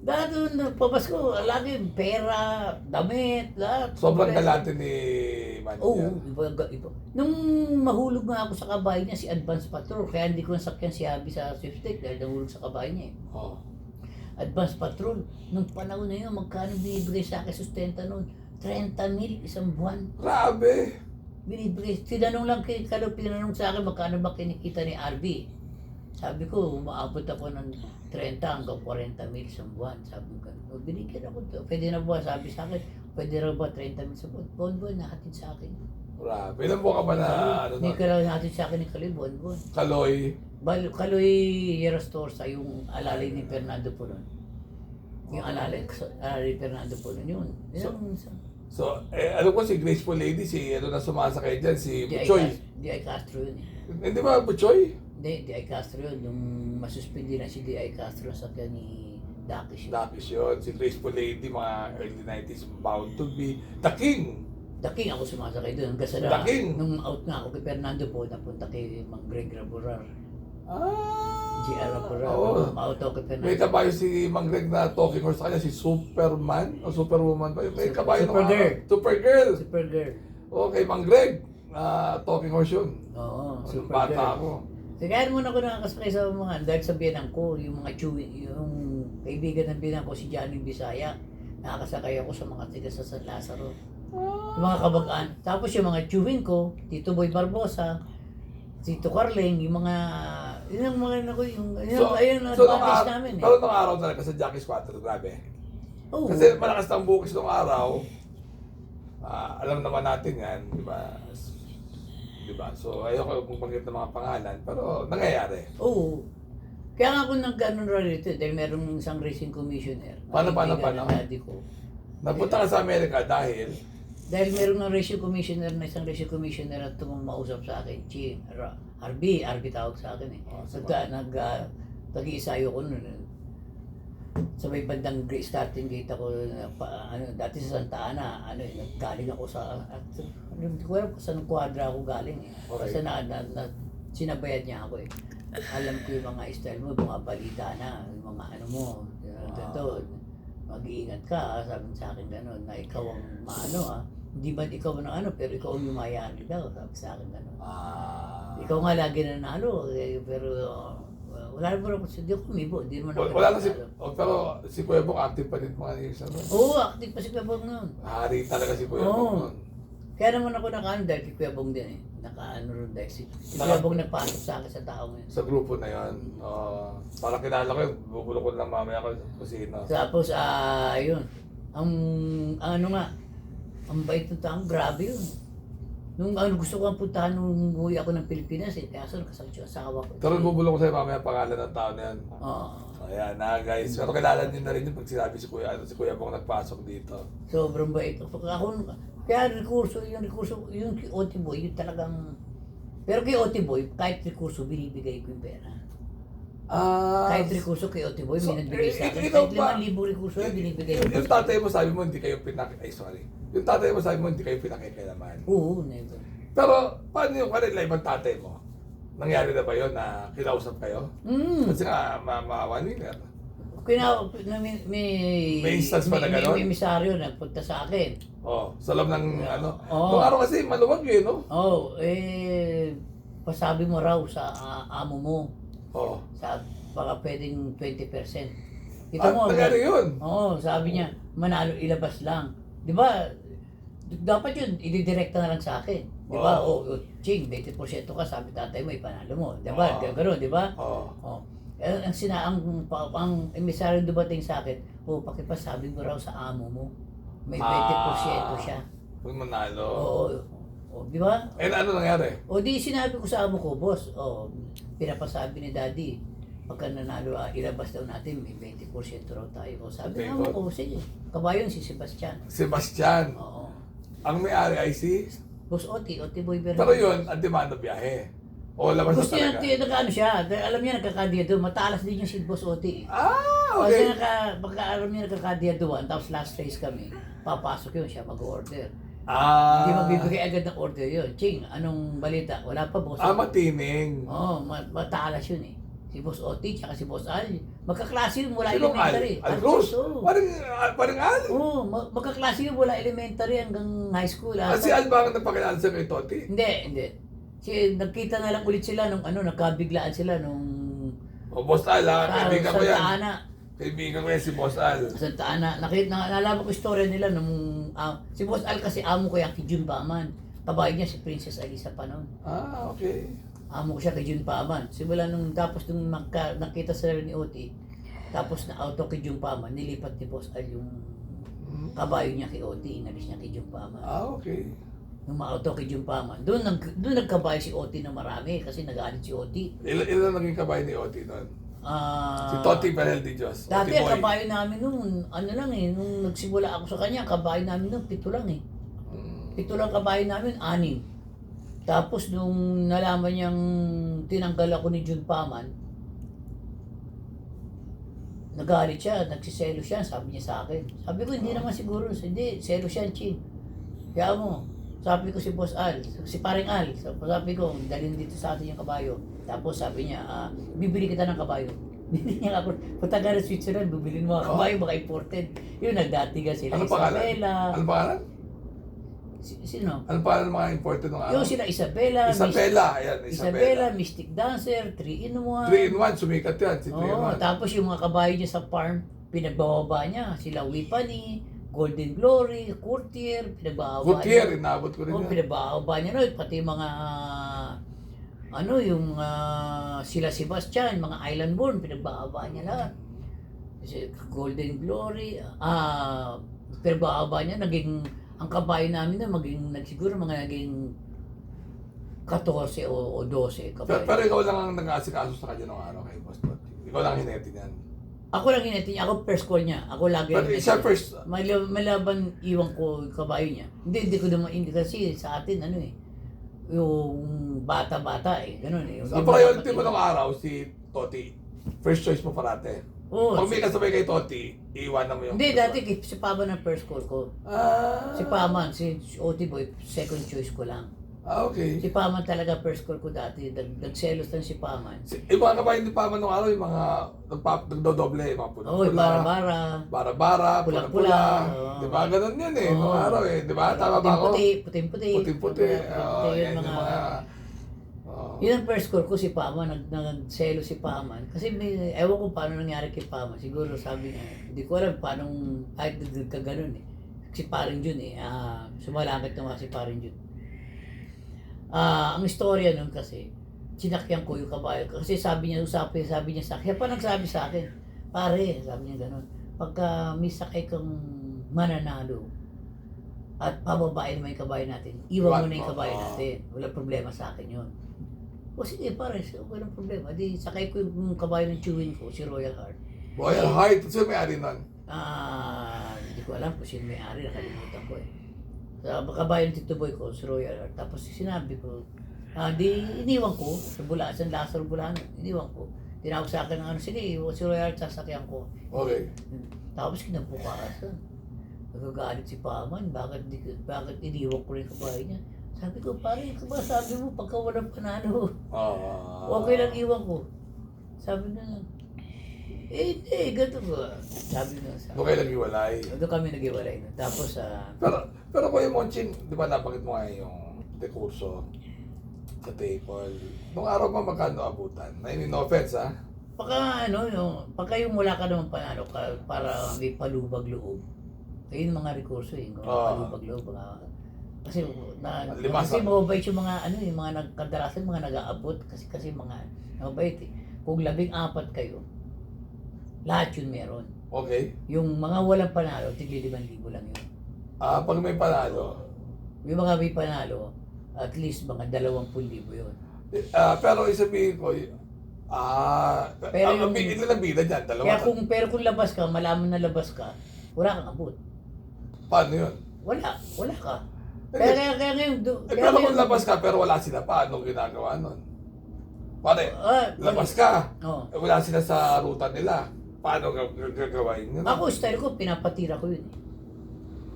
[SPEAKER 2] dahil doon pamasko, lagi pera, damit, lahat.
[SPEAKER 1] Sobrang galante ni
[SPEAKER 2] Oo,
[SPEAKER 1] manager.
[SPEAKER 2] iba. Nung mahulog nga ako sa kabahay niya, si Advance Patrol, kaya hindi ko nasakyan si Abby sa Swiftec dahil nahulog sa kabahay niya eh.
[SPEAKER 1] Oh.
[SPEAKER 2] Advance Patrol, nung panahon na yun, magkano binibigay sa akin sustenta noon? 30,000 isang buwan.
[SPEAKER 1] Grabe.
[SPEAKER 2] Binibigay. Tinanong lang kay Kalo, pinanong sa akin, magkano ba kinikita ni RB? Sabi ko, umaabot ako ng 30 hanggang 40,000 isang buwan. Sabi ko, o, binigyan ako to. Pwede na ba? Sabi sa akin, pwede na ba 30,000 sa buwan? Buwan-buwan, nahatid sa akin.
[SPEAKER 1] Grabe. Ilan buwan ka ba na ano
[SPEAKER 2] Hindi
[SPEAKER 1] nun?
[SPEAKER 2] ka lang nahatid sa akin ni Kaloy, buwan-buwan.
[SPEAKER 1] Kaloy.
[SPEAKER 2] Kaloy Yerastorsa, yung alalay ni Fernando po nun. Yung alalay ni Fernando po nun, yun.
[SPEAKER 1] So, alam ko si Graceful Lady, si ano na sumasakay dyan, si Butchoy.
[SPEAKER 2] D.I. Castro yun eh.
[SPEAKER 1] Hindi ba Butchoy?
[SPEAKER 2] Hindi, D.I. Castro yun. Yung masuspindi na si D.I. Castro sa kanya ni Dakis.
[SPEAKER 1] Dakis yun. Si Graceful Lady, mga early 90s, Bound to Be. The King!
[SPEAKER 2] Daking ako sumasakay doon. Hanggang sa
[SPEAKER 1] Daking?
[SPEAKER 2] nung out na ako kay Fernando po, napunta kay Mang Greg Raburar. GR Raburar.
[SPEAKER 1] Oo.
[SPEAKER 2] Out ako kay Fernando.
[SPEAKER 1] May kabayo si Mang Greg na talking horse sa kanya, si Superman o Superwoman ba? May kabayo nung
[SPEAKER 2] Supergirl.
[SPEAKER 1] araw. Supergirl!
[SPEAKER 2] Supergirl.
[SPEAKER 1] Okay, Mang Greg. Talking horse yun.
[SPEAKER 2] Oo,
[SPEAKER 1] Bata
[SPEAKER 2] Supergirl.
[SPEAKER 1] ako.
[SPEAKER 2] So, kaya muna ako nakakasakay sa mga, dahil sa biyanang ko, yung mga chewy, yung kaibigan ng biyanang ko, si Johnny Bisaya, nakakasakay ako sa mga tiga sa San Lazaro. Yung mga kabagaan. Tapos yung mga chewing ko, Tito Boy Barbosa, Tito Carling, yung mga, yun ang mga, ayun ang advantage namin eh.
[SPEAKER 1] Pero nung araw talaga sa Jackie Squatter, grabe.
[SPEAKER 2] Oo.
[SPEAKER 1] Kasi malakas ng bukis nung araw. Alam naman natin yan, di ba? Di ba? So, ayoko kung banggit ng mga pangalan, pero nangyayari.
[SPEAKER 2] Oo. Kaya nga ako nag-ano rito, dahil merong isang racing commissioner.
[SPEAKER 1] Paano?
[SPEAKER 2] kaibigan ng daddy ko.
[SPEAKER 1] Napunta ka sa Amerika dahil,
[SPEAKER 2] Dahil meron ng ratio commissioner na isang ratio commissioner na mausap sa akin, RB tawag sa akin eh.
[SPEAKER 1] Oh, sige.
[SPEAKER 2] Nag-iisayo ko nun. Sa may bandang starting gate ako, dati sa Santa Ana, galing ako sa, hindi ko alam kung saan kwadra ako galing eh.
[SPEAKER 1] Okay.
[SPEAKER 2] Kasi sinabayad niya ako eh. Alam ko yung mga style mo, mga balita na, yung mga ano mo, mag-iingat ka, sabi sa akin gano'n, na ikaw ang maano hindi ba ikaw ang ano, pero ikaw ang yumayari daw, sabi sa akin gano'n. Ikaw nga lagi nanalo, pero wala naman ako, hindi ako kumibo, hindi naman ako
[SPEAKER 1] wala na si,
[SPEAKER 2] nanalo.
[SPEAKER 1] pero si Kuya Bong active pa din mga years na nun.
[SPEAKER 2] Oo, active pa si Kuya Bong noon.
[SPEAKER 1] Hari talaga si Kuya
[SPEAKER 2] Oo.
[SPEAKER 1] Bong nun.
[SPEAKER 2] Kaya naman ako nakaano dahil kay Kuya Bong din eh. Nakaano rin dahil si Kuya Bong nagpasok sa akin sa tao ngayon.
[SPEAKER 1] Sa grupo na yun. Parang kilala ko yun, bubulok ko lang mamaya ko kung sino.
[SPEAKER 2] Tapos, yun. Ang ano nga, ang bait ng tao, grabe yun. Nung gusto ko ang puntahan nung umuwi ako ng Pilipinas eh, kaya saan kasakit yung asawa ko.
[SPEAKER 1] Pero bubulok ko sa'yo mamaya pangalan ng tao na yan.
[SPEAKER 2] Oo.
[SPEAKER 1] Ayan na guys, pero kilala niyo na rin yung pag sinabi si Kuya Bong nagpasok dito.
[SPEAKER 2] Sobrang bait. Kaya yung OT Boy, yung talagang, pero kay OT Boy, kahit rekurso, binibigay ko yung pera. Kahit rekurso kay OT Boy, may nagbigay sa akin.
[SPEAKER 1] ikaw
[SPEAKER 2] Kahit
[SPEAKER 1] ba?
[SPEAKER 2] 5,000 rekurso na binibigay ko.
[SPEAKER 1] Yung tatay mo sabi mo hindi kayo yung tatay mo sabi mo hindi kayo pinakikailaman.
[SPEAKER 2] Oo, never.
[SPEAKER 1] Pero paano yung kanila ibang tatay mo? Nangyari na ba yun na kinausap kayo? Kasi nga, one winner. May instance pa na gano'n?
[SPEAKER 2] May emisaryo nagpunta sa akin.
[SPEAKER 1] Sa loob ng ano.
[SPEAKER 2] Oo.
[SPEAKER 1] Nung araw kasi maluwag yun, no?
[SPEAKER 2] Pasabi mo raw sa amo mo,
[SPEAKER 1] Oo.
[SPEAKER 2] baka pwedeng 20%. Kita mo,
[SPEAKER 1] Nangyari yun.
[SPEAKER 2] sabi niya, manalo ilabas lang. Di ba, dapat yun, ididirekta na lang sa akin. Di ba, Ching, 20% ka, sabi tatay mo, ipanalo mo. Di ba, gano'n, di ba?
[SPEAKER 1] Oo.
[SPEAKER 2] Ang emisaryo dumating sa akin, pakipasabi mo raw sa amo mo May 20% siya.
[SPEAKER 1] Pag manalo.
[SPEAKER 2] Oo. O, di ba?
[SPEAKER 1] Eh, ano nangyari?
[SPEAKER 2] O di sinabi ko sa amo ko, boss, pinapasabi ni daddy, pagka nanalo, ilabas daw natin, may 20% raw tayo. O sabi ng amo ko, sige, kabayon si Sebastian.
[SPEAKER 1] Sebastian.
[SPEAKER 2] Oo.
[SPEAKER 1] Ang may-ari ay si...
[SPEAKER 2] Boss Oti Boy Bernal.
[SPEAKER 1] Pero yun, ang demanda biyahe. O labas na
[SPEAKER 2] Gusto niya,
[SPEAKER 1] talaga.
[SPEAKER 2] nag-ano siya, alam niya nagkakadiya doon, matalas din yung si Boss Oti.
[SPEAKER 1] Ah,
[SPEAKER 2] Kasi
[SPEAKER 1] okay.
[SPEAKER 2] pagka alam niya nagkakadiya doon, tapos last race kami, papasok yun siya mag-order.
[SPEAKER 1] Ah.
[SPEAKER 2] Hindi mabibigay agad ng order yun. Ching, anong balita? Wala pa, Boss.
[SPEAKER 1] Matining.
[SPEAKER 2] Oo, matalas yun eh. Si Boss Oti, tsaka si Boss Al. Magkaklase yun mula
[SPEAKER 1] Sinong
[SPEAKER 2] elementary.
[SPEAKER 1] Al Cruz?
[SPEAKER 2] Oo.
[SPEAKER 1] Parang Al?
[SPEAKER 2] Oo, magkaklase yun mula elementary hanggang high school.
[SPEAKER 1] Si Al ba ang nagpakilala sa kay Toti?
[SPEAKER 2] Hindi. Nagkita na lang ulit sila nung nagkabiglaan sila nung
[SPEAKER 1] O Boss Al kaibigan ko yan.
[SPEAKER 2] Santa Ana.
[SPEAKER 1] Kaibigan ko yan si Boss Al.
[SPEAKER 2] Santa Ana. Nalaman ko istorya nila nung si Boss Al kasi amo ko yung kay Jun Paman. Kabayan niya si Princess Alisa pa noon.
[SPEAKER 1] Okay.
[SPEAKER 2] Amo ko siya kay Jun Paman. Simula nung tapos nung nakita sila ni Oti, tapos na auto kay Jun Paman, nilipat ni Boss Al yung kabayo niya kay Oti, inalis niya kay Jun Paman.
[SPEAKER 1] Okay.
[SPEAKER 2] Nung ma-auto kay Jun Paman, doon nagkabayo si Oti na marami kasi nagalit si Oti.
[SPEAKER 1] Ilan naging kabayo ni Oti noon? Si
[SPEAKER 2] Ah,
[SPEAKER 1] Toti Perel de Dios.
[SPEAKER 2] dati
[SPEAKER 1] Oti
[SPEAKER 2] ang
[SPEAKER 1] Boy.
[SPEAKER 2] kabayo namin nung nung nagsimula ako sa kanya, ang kabayo namin nung 7 lang eh.
[SPEAKER 1] Mm.
[SPEAKER 2] 7 lang kabayo namin, 6. Tapos nung nalaman niyang tinanggal ako ni Jun Paman, nagalit siya, nagsiselo siya, sabi niya sa akin. Sabi ko, hindi naman siguro, hindi, selo siya, Chin. Kaya mo, sabi ko si Boss Al, si Paring Al, sabi ko, dalhin dito sa atin yung kabayo. Tapos sabi niya, bibili kita ng kabayo. Bibili niya ako, punta ka na Switzerland, bibili mo mga kabayo, baka imported. Yun, nagdatigan sila.
[SPEAKER 1] Ano pangalan?
[SPEAKER 2] Isabela.
[SPEAKER 1] Ano pangalan?
[SPEAKER 2] Sino?
[SPEAKER 1] Ano pangalan ng mga imported ng
[SPEAKER 2] Yung sila Isabela,
[SPEAKER 1] Isabela. Ayan,
[SPEAKER 2] Isabela, Mystic Dancer, 3-in-1.
[SPEAKER 1] 3-in-1, sumikat yan. Si 3-in-1.
[SPEAKER 2] Oo, tapos yung mga kabayo niya sa farm, pinagbababa niya. Sila Wipani, Golden Glory, Courtier, pinagbababa
[SPEAKER 1] Gutierrez,
[SPEAKER 2] niya.
[SPEAKER 1] inabot ko rin
[SPEAKER 2] Oo,
[SPEAKER 1] yan.
[SPEAKER 2] pinagbababa niya nun. Pati mga, yung sila Sebastian, mga Island Born, pinagbababa niya lahat. Kasi Golden Glory, pinagbababa niya, ang kabayo namin na siguro mga naging 14 o 12 kabayo.
[SPEAKER 1] Pero ikaw lang ang nag-aasikaso sa kanya nung araw kay Boss Toti. Ikaw lang hinete niyan.
[SPEAKER 2] Ako lang hinati niya, ako first call niya. Ako lagi
[SPEAKER 1] Pero
[SPEAKER 2] hinati
[SPEAKER 1] siya
[SPEAKER 2] niya.
[SPEAKER 1] first,
[SPEAKER 2] Malaban iwan ko yung kabayo niya. Hindi ko naman, hindi kasi sa atin, yung bata-bata ganun eh.
[SPEAKER 1] ang priority mo nung araw, si Toti. First choice mo parate.
[SPEAKER 2] Oo.
[SPEAKER 1] Pag may kasabay kay Toti, iiwanan mo yung...
[SPEAKER 2] Hindi, dati si Paman ang first call ko. Si Paman, si Oti Boy, second choice ko lang.
[SPEAKER 1] Okay.
[SPEAKER 2] Si Paman talaga first call ko dati. Nagselos lang si Paman.
[SPEAKER 1] Yung mga kabayan ni Paman nung araw, yung mga nagdodoble, yung mga
[SPEAKER 2] Oo,
[SPEAKER 1] pula-pula.
[SPEAKER 2] bara-bara.
[SPEAKER 1] Bara-bara,
[SPEAKER 2] Pula-pula.
[SPEAKER 1] pula-pula.
[SPEAKER 2] Oo.
[SPEAKER 1] Di ba? Ganun yun eh, nung
[SPEAKER 2] Oo.
[SPEAKER 1] araw eh. Di ba? Tama ba ako?
[SPEAKER 2] Puting-puti.
[SPEAKER 1] Puting-puti. Oo,
[SPEAKER 2] Puting-puti,
[SPEAKER 1] yan yung mga...
[SPEAKER 2] Yun ang first call ko si Paman, nagselo si Paman. Kasi ewan ko paano nangyari kay Paman. Siguro sabi niya, hindi ko alam paano, kahit kaganon eh. Si Paring Jun sumalangit naman si Paring Jun. Ang istorya nun kasi, sinakyan ko yung kabayo. Kasi sabi niya sa akin, kaya pa nagsabi sa akin, pare, sabi niya gano'n, pagka may sakay kang mananalo, at pababain naman yung kabayo natin, iwan mo na yung kabayo natin. Wala problema sa akin yun. O sige, pare, walang problema. Di sakay ko yung kabayo ng chewing ko, si Royal Heart.
[SPEAKER 1] Royal Heart, sino may-ari nun?
[SPEAKER 2] Hindi ko alam kung sino may-ari, nakalimutan ko eh. Sa kabayo ng Tito Boy ko, si Royal Heart. Tapos sinabi ko, iniwan ko sa San Lazaro, Bulacan, iniwan ko. Tinawag sa akin ng sige, si Royal Heart sasakyan ko.
[SPEAKER 1] Okay.
[SPEAKER 2] Tapos kinabukasan. Nagagalit si Paman, bakit iniwan ko rin kabayo niya? Sabi ko, pare, sabi mo pagka walang panalo, okay lang iwan ko. Sabi na, hindi, ganito ba? Sabi na sa
[SPEAKER 1] Doon kayo nag-iwalay.
[SPEAKER 2] doon kami nag-iwalay na. Tapos,
[SPEAKER 1] Pero Kuya Monching, di ba napakit mo nga yung dekurso sa table? Nung araw mo magkano abutan? No offense ha?
[SPEAKER 2] pagka yung wala ka naman panalo para may palubag loob. Ayun mga rekurso yung palubag loob. Kasi kasi mababait yung mga yung mga kadalasan mga nag-aabot kasi mga mabait eh. Kung 14 kayo, lahat yun meron.
[SPEAKER 1] Okay.
[SPEAKER 2] Yung mga walang panalo, tigli 5,000 lang yun.
[SPEAKER 1] Pag may panalo.
[SPEAKER 2] Yung mga may panalo, at least mga 20,000 yun.
[SPEAKER 1] Pero isabihin ko,
[SPEAKER 2] Pero
[SPEAKER 1] ang
[SPEAKER 2] yung-
[SPEAKER 1] ilan ang bida dyan? Dalawa.
[SPEAKER 2] Pero kung labas ka, malaman na labas ka, wala kang abot.
[SPEAKER 1] Paano yun?
[SPEAKER 2] Wala ka.
[SPEAKER 1] Hindi.
[SPEAKER 2] Kaya ngayon,
[SPEAKER 1] Pero kung labas ka pero wala sila, paano ginagawa nun? Pare, labas ka.
[SPEAKER 2] Oo.
[SPEAKER 1] Wala sila sa ruta nila. Paano gagawain yun?
[SPEAKER 2] Ako, style ko, pinapatira ko yun.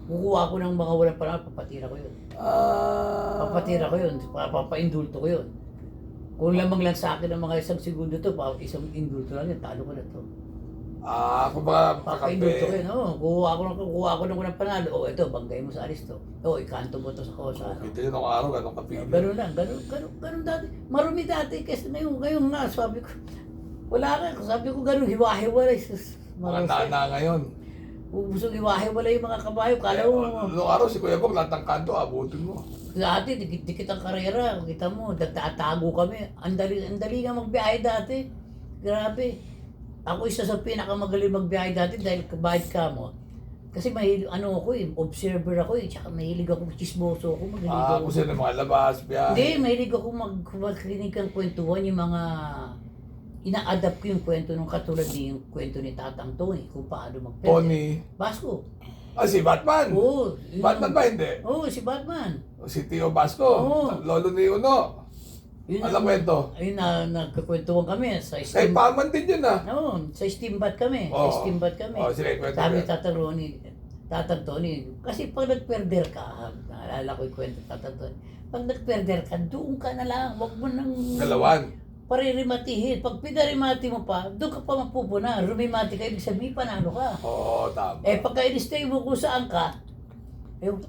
[SPEAKER 2] Kukuha ko ng mga walang panahon, papatira ko yun. Papatira ko yun, papaindulto ko yun. Kung lamang lang sa akin ng mga 1 segundo to, isang indulto lang yun, talo ko na to.
[SPEAKER 1] Kung baka
[SPEAKER 2] Papaindulto ko
[SPEAKER 1] kakampi.
[SPEAKER 2] yun, kukuha ko ng walang panalo. Ito, banggay mo sa alis to. Ikanto mo to sa kosa.
[SPEAKER 1] Kita yun ako araw, ganun kapili.
[SPEAKER 2] Ganun lang, ganun dati. Marumi dati, kasi ngayon nga, sabi ko, wala ka, sabi ko ganun, hiwa-hiwalay.
[SPEAKER 1] Mga nana ngayon.
[SPEAKER 2] Ubusog hiwa-hiwalay yung mga kabayo, kala mo.
[SPEAKER 1] Noong araw si Kuya Bong, lahat ng kanto, abutin mo.
[SPEAKER 2] Dati, dikit ang karera. Kita mo, nagtatago kami. Ang dali nga magbiyahe dati. Grabe. Ako isa sa pinakamagaling magbiyahe dati dahil kahit ka mo. Kasi mahilig, observer ako eh. Tsaka mahilig ako, chismoso ako. Mahilig ako.
[SPEAKER 1] Kung sino mga labas, biyahe.
[SPEAKER 2] Hindi, mahilig ako magkinig ng kwentuhan, yung mga ina-adapt ko yung kwento nung katulad yung kwento ni Tatang Tony kung paano magperte.
[SPEAKER 1] Tony.
[SPEAKER 2] Basco.
[SPEAKER 1] Si Batman.
[SPEAKER 2] Oo.
[SPEAKER 1] Batman ba hindi?
[SPEAKER 2] Oo, si Batman.
[SPEAKER 1] Si Tio Basco.
[SPEAKER 2] Oo.
[SPEAKER 1] Lolo ni Uno. Alam kwento.
[SPEAKER 2] Ayun na, nagkakwentuhan kami sa
[SPEAKER 1] Kay
[SPEAKER 2] steam.
[SPEAKER 1] Palman din yun
[SPEAKER 2] Oo, sa steambat kami.
[SPEAKER 1] Oo.
[SPEAKER 2] Sa steambat kami.
[SPEAKER 1] Sige, kwento
[SPEAKER 2] Sabi
[SPEAKER 1] yan.
[SPEAKER 2] Tatang Tony, kasi pag nagperder ka, naalala ko yung kwento Tatang Tony, pag nagperder ka, doon ka na lang, wag mo nang
[SPEAKER 1] Galawan.
[SPEAKER 2] paririmatihin. Pag pinarimati mo pa, doon ka pa mapupuna. Rumimati ka, ibig sabihin panalo ka.
[SPEAKER 1] Oo, tama.
[SPEAKER 2] Pagka in-stay mo kung saan ka,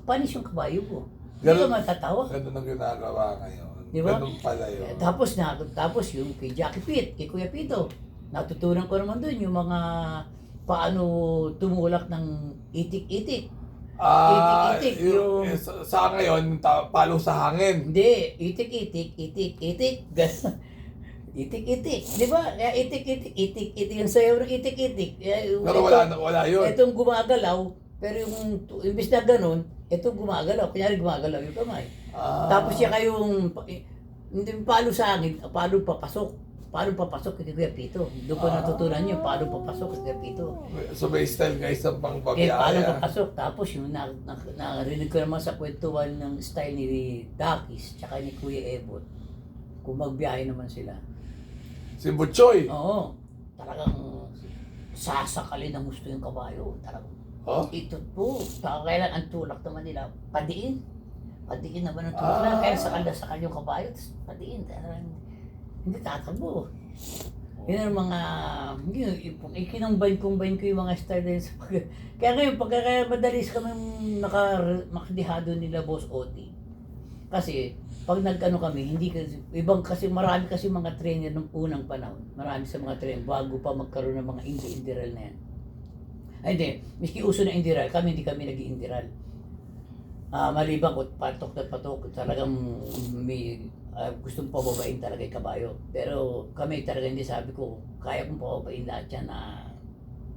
[SPEAKER 2] panis yung kabayo mo. Hindi ka
[SPEAKER 1] Ganun-
[SPEAKER 2] matatawa.
[SPEAKER 1] Ganun ang ginagawa ngayon.
[SPEAKER 2] Di ba?
[SPEAKER 1] Ganun pala yun.
[SPEAKER 2] Tapos yung kay Jackie Pitt, kay Kuya Pito, natutunan ko naman doon yung mga paano tumulak ng itik-itik. Itik-itik, yung-
[SPEAKER 1] sa ngayon, palo sa hangin.
[SPEAKER 2] Hindi, itik-itik, itik-itik. Ganun. Itik-itik. Di ba? Itik-itik, itik-itik. Yung sayaw ng itik-itik.
[SPEAKER 1] Pero wala yun.
[SPEAKER 2] Itong gumagalaw, pero imbis na ganun, itong gumagalaw. Kunyari gumagalaw yung kamay. Tapos siya kayong, hindi palo sa hangin, palo papasok. Palo papasok kay Kuya Pito. Doon ko natutunan yung palo papasok kay Kuya Pito.
[SPEAKER 1] So may style guys ng
[SPEAKER 2] Palo
[SPEAKER 1] pangbabiyahe.
[SPEAKER 2] papasok. Tapos yung narinig ko naman sa kwentuhan ng style ni Dakis, tsaka ni Kuya Ebot. Kung magbiyahe naman sila.
[SPEAKER 1] Si Butchoy.
[SPEAKER 2] Oo. Talagang sasakalin ng gusto yung kabayo. Talagang
[SPEAKER 1] Oh?
[SPEAKER 2] ito po. Kailan ang tulak naman nila? Padiin. Padiin naman ang tulak nila. Kaya sakal yung kabayo. Tapos padiin. Talagang hindi tatakbo. Yun ang mga, ikinambay-kumbay ko yung mga style din sa pag... Kaya ngayon, kaya madalis kami makadihado nila Boss Oti. Kasi, pag nagkano kami, hindi kasi, kasi marami kasi mga trainer ng unang panahon. Marami sa mga trainer, bago pa magkaroon ng mga indiral na yan. Ay hindi, miski uso na indiral, hindi kami nag-indiral. Maliban ko, patok na patok, talagang may gustong pababain talaga yung kabayo. Pero kami talaga hindi, sabi ko, kaya kong pababain lahat yan na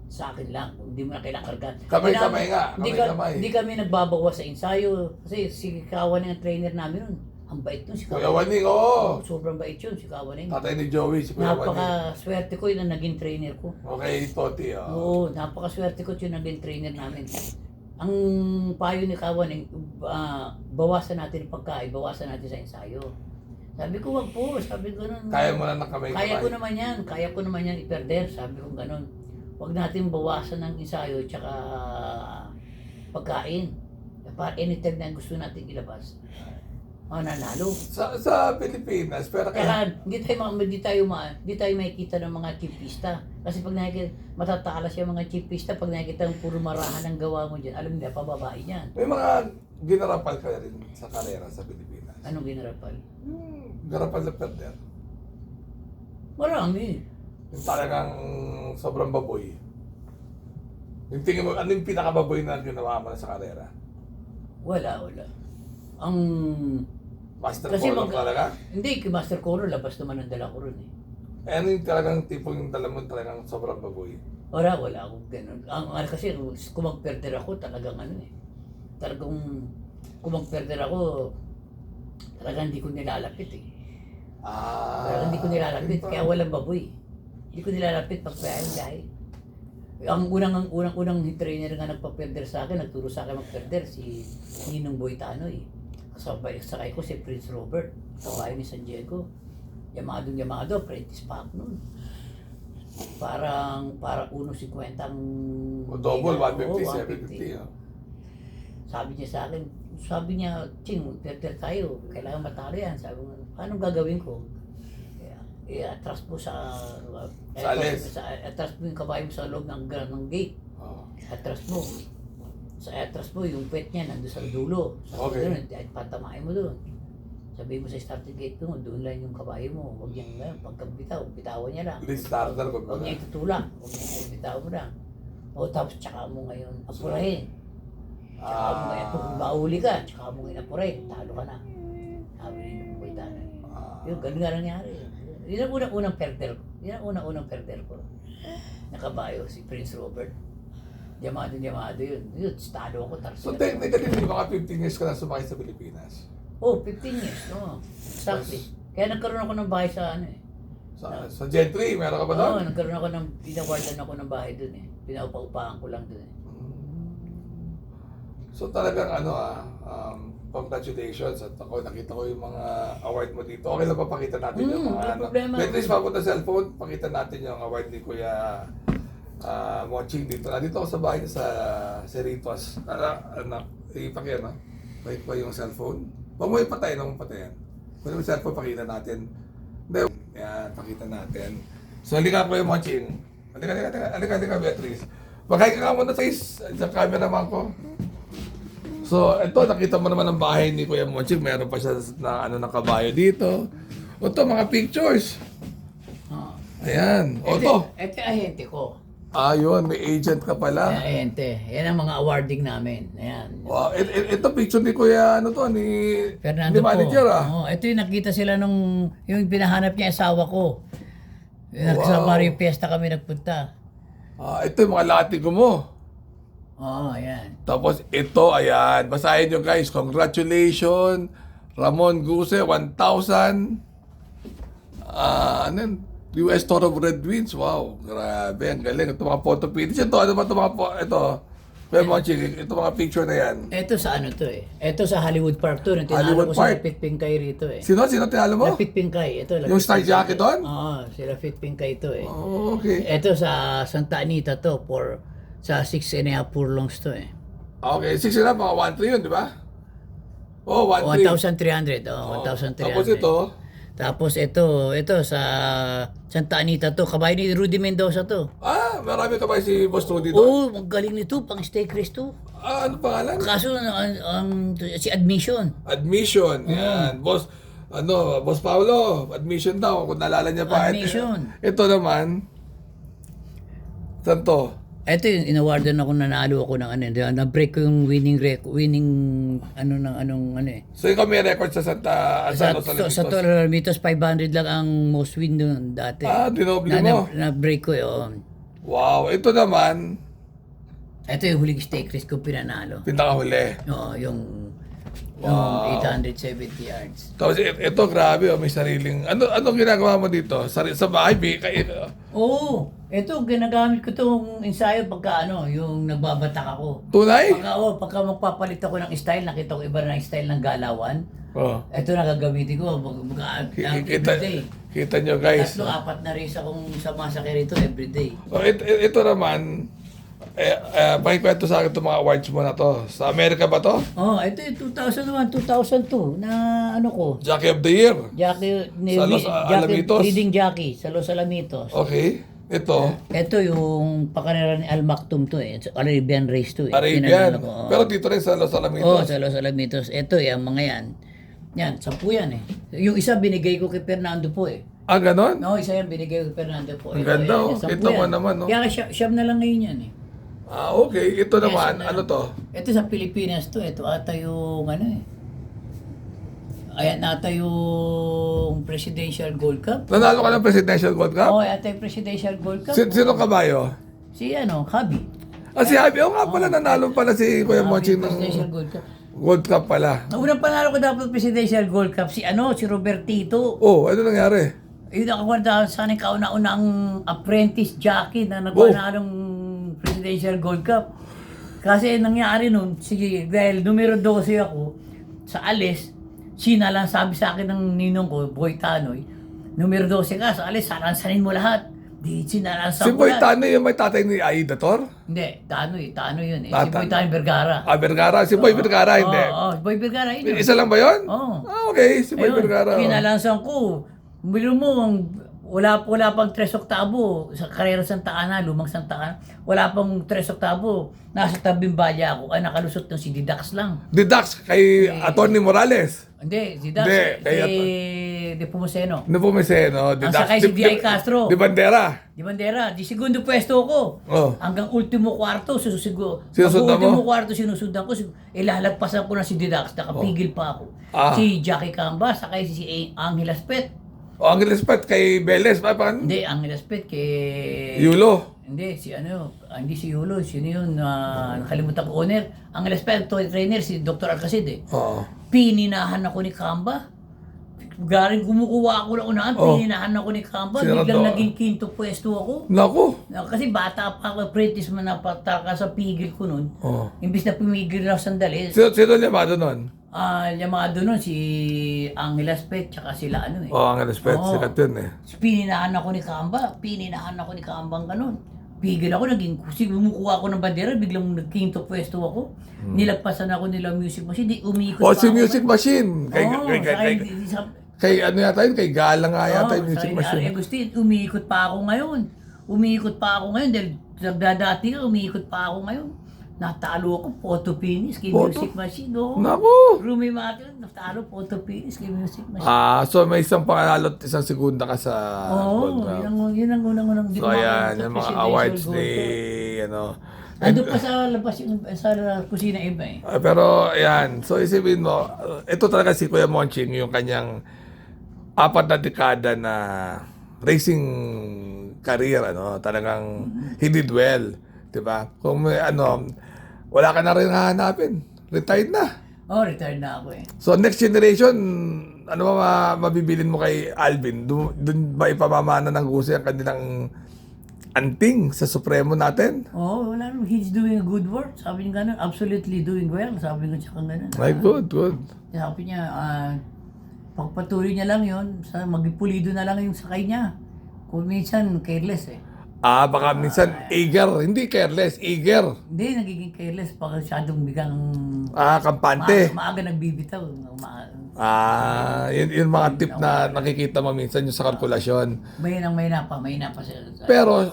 [SPEAKER 2] sa akin lang, hindi mo na kailangan kargan.
[SPEAKER 1] Kamay-kamay nga, kamay-kamay.
[SPEAKER 2] Hindi kami nagbabawas sa ensayo, kasi si Kawan yung trainer namin nun. Ang bait nun si
[SPEAKER 1] Kuya Waning, oo.
[SPEAKER 2] Sobrang bait yun, si Kawan yun.
[SPEAKER 1] Tatay ni Joey, si Kuya Waning.
[SPEAKER 2] Napaka-swerte ko yun na naging trainer ko.
[SPEAKER 1] Okay, Toti.
[SPEAKER 2] Oo, napakaswerte ko yun naging trainer namin. Ang payo ni Kawan, bawasan natin yung pagkain, bawasan natin sa ensayo. Sabi ko, wag po, sabi ko nun.
[SPEAKER 1] Kaya mo na ng kamay-kamay.
[SPEAKER 2] Kaya ko naman yan iperder, sabi ko ganun. Wag natin bawasan ng ensayo tsaka pagkain. Para anytime na gusto natin ilabas, nanalo.
[SPEAKER 1] Sa Pilipinas, pero
[SPEAKER 2] Kaya hindi tayo makikita ng mga chipista. Kasi pag nakikita, matatalas yung mga chipista pag nakikita ang puro marahan ang gawa mo dyan. Alam nila, pababae yan.
[SPEAKER 1] may mga ginarapal ka rin sa karera sa Pilipinas.
[SPEAKER 2] Anong ginarapal?
[SPEAKER 1] Yung garapal na perder.
[SPEAKER 2] Marami.
[SPEAKER 1] Yung talagang sobrang baboy. Yung tingin mo, ano yung pinakababoy na ginawa mo na sa karera?
[SPEAKER 2] Wala. Ang...
[SPEAKER 1] Master
[SPEAKER 2] Kasi
[SPEAKER 1] Color talaga?
[SPEAKER 2] Hindi, kay Master Coro, labas naman ang dala ko ron eh.
[SPEAKER 1] Ano yung talagang tipong yung dala mo talagang sobrang baboy?
[SPEAKER 2] Wala akong ganun. Kasi kung mag-perder ako, talagang talagang kung mag-perder ako, talagang hindi ko nilalapit eh. Talagang hindi ko nilalapit, kaya walang baboy. Hindi ko nilalapit pag biyahe. Ang unang trainer nga nagpa-perder sa akin, nagturo sa akin mag-perder, si Ninong Boitano eh. Sakay ko si Prince Robert, kabayo ni San Diego. Yamado, apprentice pa ako nun. Parang 1.50 ang...
[SPEAKER 1] Double,
[SPEAKER 2] Oo,
[SPEAKER 1] 150, 750.
[SPEAKER 2] Sabi niya, Ching, perder tayo, kailangan matalo yan. Sabi ko, paano gagawin ko? I-atras mo atras mo yung kabayo mo sa loob ng gate. Atras mo. Atras mo, yung pet niya nandun sa dulo.
[SPEAKER 1] Okay.
[SPEAKER 2] Doon, patamain mo doon. Sabihin mo sa starting gate mo, doon lang yung kabayo mo. Huwag niyang bitawan niya lang.
[SPEAKER 1] Starter ko.
[SPEAKER 2] Huwag niya itutulak. Huwag niya bitawan mo lang. O tapos tsaka mo ngayon apurahin. Tsaka mo ngayon, kung mauli ka, tsaka mo ngayon apurahin. Talo ka na. Sabi rin yung Boitano. Yung ganun nga nangyari. Yun ang unang perder ko. Nakabayo, si Prince Robert. Yamado yun. Yun, talo ako.
[SPEAKER 1] So technically, hindi mga 15 years ka na sumakay sa Pilipinas.
[SPEAKER 2] Oh, 15 years. No. Exactly. Kaya nagkaroon ako ng bahay sa ano eh.
[SPEAKER 1] Sa Gentry, meron ka ba doon?
[SPEAKER 2] Oo, nagkaroon ako pinawardan ako ng bahay doon eh. Pinaupa-upahan ko lang doon eh.
[SPEAKER 1] So talagang congratulations at ako nakita ko yung mga award mo dito. Okay lang ba pakita natin yung mga
[SPEAKER 2] wala problema.
[SPEAKER 1] At least papunta sa cellphone, pakita natin yung award ni Kuya Monching dito. Nandito ako sa bahay niya sa Cerritos. Anak, ipakyan no? Pakita pa yung cellphone. Huwag mo ipatay, huwag mo patayan. Kung yung cellphone, pakita natin. Hindi, yan, pakita natin. So halika Kuya Monching. Halika Beatrice. Magkaya ka muna sa cameraman ko. So, ito, nakita mo naman ang bahay ni Kuya Monching. Meron pa siya na ng kabayo dito. O ito, mga pictures. Ayan. O ito.
[SPEAKER 2] Ito ahente ko.
[SPEAKER 1] Yun, may agent ka pala.
[SPEAKER 2] Ahente. Yan ang mga awarding namin. Ayan.
[SPEAKER 1] Wow, ito picture ni Kuya, ni
[SPEAKER 2] Fernando
[SPEAKER 1] ni manager
[SPEAKER 2] po. Ito yung nakita sila yung pinahanap niya asawa ko. Sa Mario Fiesta kami nagpunta.
[SPEAKER 1] Ito yung mga latigo mo.
[SPEAKER 2] Oo, ayan.
[SPEAKER 1] Tapos ito, ayan. Basahin nyo guys. Congratulations. Ramon Guse, 1,000. Ano yun? US Tour of Red Wings. Wow, grabe. Ang galing. Ito mga photo finish. Ito, ano ba ito ito? Kuya Monching, ito mga picture na yan.
[SPEAKER 2] Ito sa ano to eh. Ito sa Hollywood Park to.
[SPEAKER 1] Hollywood
[SPEAKER 2] Tinalo ko
[SPEAKER 1] Park?
[SPEAKER 2] si Lapit Pinkay rito eh.
[SPEAKER 1] Sino tinalo mo?
[SPEAKER 2] Lapit Pinkay. Ito,
[SPEAKER 1] Yung star jacket doon?
[SPEAKER 2] Oo, si Lapit Pinkay to eh.
[SPEAKER 1] Oh, okay.
[SPEAKER 2] Ito sa Santa Anita to sa 6.5 furlongs to eh.
[SPEAKER 1] Okay, 6 na, mga 1,300 yun, di ba? Oh, 1,300.
[SPEAKER 2] 1,300. Oh, 1,300.
[SPEAKER 1] Tapos ito,
[SPEAKER 2] Tapos ito sa Santa Anita to. Kabayo ni Rudy Mendoza to.
[SPEAKER 1] marami ka ba si Boss Rudy doon?
[SPEAKER 2] Oo, magaling nito. Pang steak race to.
[SPEAKER 1] Ano pangalan?
[SPEAKER 2] Kaso si Admission.
[SPEAKER 1] Admission. Yan. Boss Paulo, admission daw. Kung naalala niya pa.
[SPEAKER 2] Admission.
[SPEAKER 1] Ito naman, saan to?
[SPEAKER 2] Ito yung inawardan ako, nanalo ako ng na-break ko yung winning
[SPEAKER 1] So ikaw may record sa
[SPEAKER 2] Sa Torremitos 500 lang ang most win doon dati.
[SPEAKER 1] Dinoble mo.
[SPEAKER 2] Na-break ko yun.
[SPEAKER 1] Wow, ito naman,
[SPEAKER 2] Ito yung huling stake race ko pinanalo.
[SPEAKER 1] pinakahuli.
[SPEAKER 2] Oo, yung
[SPEAKER 1] Wow.
[SPEAKER 2] 870 yards.
[SPEAKER 1] Tapos ito, grabe, may sariling, anong ginagawa mo dito? Sa bahay,
[SPEAKER 2] Oo, ito ginagamit ko itong ensayo pagka yung nagbabatak ako.
[SPEAKER 1] tunay?
[SPEAKER 2] Pagka magpapalit ako ng style, nakita ko iba na ng style ng galawan.
[SPEAKER 1] Oh.
[SPEAKER 2] Ito na gagamitin ko, everyday.
[SPEAKER 1] Kita nyo guys.
[SPEAKER 2] 3-4 na race akong sumasakay rito everyday.
[SPEAKER 1] So, ito naman, pakikwento sa akin itong mga awards mo na to. Sa Amerika ba to?
[SPEAKER 2] Ito yung 2001, 2002 na ko.
[SPEAKER 1] Jockey of the Year.
[SPEAKER 2] Jockey,
[SPEAKER 1] Sa Los Alamitos.
[SPEAKER 2] leading jockey sa Los Alamitos.
[SPEAKER 1] Okay. Ito,
[SPEAKER 2] Ito yung pakarera ni Al Maktoum to eh. Arabian race to eh.
[SPEAKER 1] Arabian.
[SPEAKER 2] Pinanalo ko, oo.
[SPEAKER 1] Pero dito rin sa Los Alamitos.
[SPEAKER 2] Sa Los Alamitos. Ito yung mga yan. Yan, 10 yan eh. Yung isa binigay ko kay Fernando po eh.
[SPEAKER 1] Ganon?
[SPEAKER 2] Isa yan binigay ko kay Fernando po.
[SPEAKER 1] Ang ganda, oh.
[SPEAKER 2] 10
[SPEAKER 1] Ito mo
[SPEAKER 2] yan.
[SPEAKER 1] naman, no?
[SPEAKER 2] Kaya siyam na lang ngayon yan eh.
[SPEAKER 1] Okay. Ito naman,
[SPEAKER 2] Yes,
[SPEAKER 1] ano to?
[SPEAKER 2] Ito sa Pilipinas to. Ito ata yung Ayan ata yung Presidential Gold Cup.
[SPEAKER 1] Nanalo ka ng Presidential Gold Cup?
[SPEAKER 2] Ata yung Presidential Gold Cup.
[SPEAKER 1] Sino kabayo?
[SPEAKER 2] Si Habi.
[SPEAKER 1] Si Javi, nga pala, nanalo pala si Kuya Monching ng
[SPEAKER 2] Presidential Gold Cup.
[SPEAKER 1] World Cup pala.
[SPEAKER 2] Ang unang panalo ko dapat Presidential Gold Cup, si Robertito.
[SPEAKER 1] Oh, ano nangyari?
[SPEAKER 2] Yun ako sa akin kauna-unang apprentice jockey na nagwana ng Presidential Gold Cup. Kasi nangyari nun, sige, dahil numero 12 ako, sa alis, sina lang sabi sa akin ng ninong ko, Boy Tanoy, numero 12 ka, sa alis, saransanin mo lahat. Di
[SPEAKER 1] Si
[SPEAKER 2] sinaransan ko
[SPEAKER 1] Boy
[SPEAKER 2] yan.
[SPEAKER 1] Tanoy yung may tatay ni Aida Tor?
[SPEAKER 2] Hindi, Tanoy yun eh. Si
[SPEAKER 1] Tata-
[SPEAKER 2] Boy Tanoy Vergara.
[SPEAKER 1] Vergara. Si Boy Vergara, hindi.
[SPEAKER 2] Oo, Boy Vergara yun.
[SPEAKER 1] Isa lang ba yun?
[SPEAKER 2] Oo.
[SPEAKER 1] Okay, si Boy
[SPEAKER 2] Ayun,
[SPEAKER 1] Vergara.
[SPEAKER 2] kinalansan ko. Bilo mo, wala pang 3 oktabo sa karera Santa Ana, lumang Santa Ana. Wala pang 3 oktabo. Nasa tabing balya ako. Ay, nakalusot ng si Didax lang.
[SPEAKER 1] Deducts kay Atty. Morales.
[SPEAKER 2] Hindi, si Didax.
[SPEAKER 1] Hindi, kay
[SPEAKER 2] De Pumoseno.
[SPEAKER 1] Ano po may seno?
[SPEAKER 2] Ang sakay si D.I. Castro.
[SPEAKER 1] Di Bandera.
[SPEAKER 2] Di Bandera, di segundo pwesto ko.
[SPEAKER 1] Oh.
[SPEAKER 2] Hanggang ultimo kwarto,
[SPEAKER 1] Sinusundan
[SPEAKER 2] ultimo
[SPEAKER 1] mo?
[SPEAKER 2] kwarto sinusundan ko. Ilalagpasan ko na si Didax, nakapigil pa ako. Si Jackie Camba, sakay si Angel Aspet.
[SPEAKER 1] O, ang respect kay Beles.
[SPEAKER 2] Hindi, Angel Aspet kay...
[SPEAKER 1] Yulo.
[SPEAKER 2] Hindi, hindi si Yulo, sino yun, nakalimutan ko owner. Angel Aspet, trainer, si Dr. Alcacid eh.
[SPEAKER 1] Oo.
[SPEAKER 2] Pininahan ako ni Camba. Galing kumukuha ako na unahan, pininahan ako ni Camba.
[SPEAKER 1] Sino
[SPEAKER 2] Biglang
[SPEAKER 1] to?
[SPEAKER 2] naging quinto pwesto ako.
[SPEAKER 1] Naku.
[SPEAKER 2] Kasi bata pa ako, apprentice man napataka sa pigil ko nun.
[SPEAKER 1] Oh.
[SPEAKER 2] Imbis na pumigil na ako sandali.
[SPEAKER 1] Sino llamado nun?
[SPEAKER 2] Llamado nun si Angel Aspet, tsaka sila ano eh.
[SPEAKER 1] Oh, ang respect.
[SPEAKER 2] Oo.
[SPEAKER 1] Sikat yun eh.
[SPEAKER 2] Pininahan ako ni Cambang ganun. Pigil ako, kumukuha ako ng bandera, biglang nagquinto pwesto ako. Nilagpasan ako nila music machine, di umikot
[SPEAKER 1] O,
[SPEAKER 2] pa
[SPEAKER 1] si
[SPEAKER 2] ako.
[SPEAKER 1] Music Machine. Kay ano yata yun? Kay Gala nga yata yung Music Machine.
[SPEAKER 2] Agustin, umikot pa ako ngayon dahil nagdadati ka, umikot pa ako ngayon. Natalo ako, photo finish kay
[SPEAKER 1] Photo?
[SPEAKER 2] Music Machine. Oh.
[SPEAKER 1] Naku.
[SPEAKER 2] Rumi Matter, natalo, photo finish kay Music Machine.
[SPEAKER 1] So may isang pangalalo at isang segunda ka sa Gold
[SPEAKER 2] Oo,
[SPEAKER 1] Cup.
[SPEAKER 2] yun ang unang
[SPEAKER 1] So ayan, yung mga awards ni, ano.
[SPEAKER 2] Ando pa sa labas yung sa kusina iba eh.
[SPEAKER 1] Pero ayan, so isipin mo, ito talaga si Kuya Monching, yung kanyang 4 na dekada na racing career, ano, talagang he did well. Diba? Kung may wala ka na rin hahanapin. Retired na.
[SPEAKER 2] Retired na ako eh.
[SPEAKER 1] So next generation, ano ba mabibilin mo kay Alvin? Doon ba ipamamana ng gusto yung kanilang anting sa Supremo natin?
[SPEAKER 2] Wala naman. He's doing a good work. Sabi niya gano'n, absolutely doing well. Sabi ko siya gano'n.
[SPEAKER 1] Ay, good.
[SPEAKER 2] Sabi niya, pagpatuloy niya lang yun, magpulido na lang yung sakay niya. Kung minsan, careless eh.
[SPEAKER 1] Baka minsan eager. Hindi careless, eager.
[SPEAKER 2] Hindi, nagiging careless. Baka masyadong bigang...
[SPEAKER 1] Kampante.
[SPEAKER 2] Maaga nagbibitaw.
[SPEAKER 1] Yun mga tip na nakikita mo minsan yung sa kalkulasyon.
[SPEAKER 2] Mahina pa siya.
[SPEAKER 1] Pero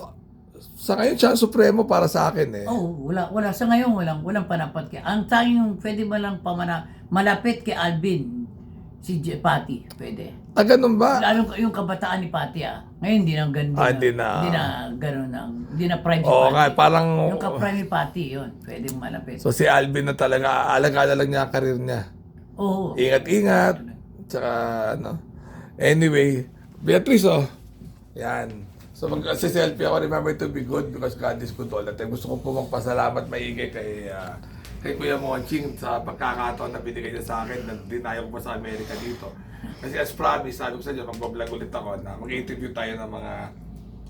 [SPEAKER 1] sa ngayon siya ang supremo para sa akin eh.
[SPEAKER 2] Wala. Sa ngayon, walang panapat kay. Ang tanging pwede ba lang malapit kay Alvin, si Patty, pwede.
[SPEAKER 1] Ganun ba?
[SPEAKER 2] Lalo yung kabataan ni Patty Ngayon, hindi na ganun. Hindi na prime si
[SPEAKER 1] Oo
[SPEAKER 2] Patty.
[SPEAKER 1] nga, parang...
[SPEAKER 2] Yung ka-prime ni Patty, yun. Pwedeng malapit.
[SPEAKER 1] So si Alvin na talaga, alaga lang niya ang karir niya.
[SPEAKER 2] Oo.
[SPEAKER 1] Ingat-ingat. Tsaka Anyway, Beatrice Yan. So mag-selfie ako, remember to be good because God is good all the time. Gusto ko po magpasalamat maigay kay Kuya Monching sa pagkakataon na binigay niya sa akin na dinayo ko pa sa Amerika dito. Kasi as promised, sabi ko sa inyo, mag-vlog ulit ako na mag-interview tayo ng mga...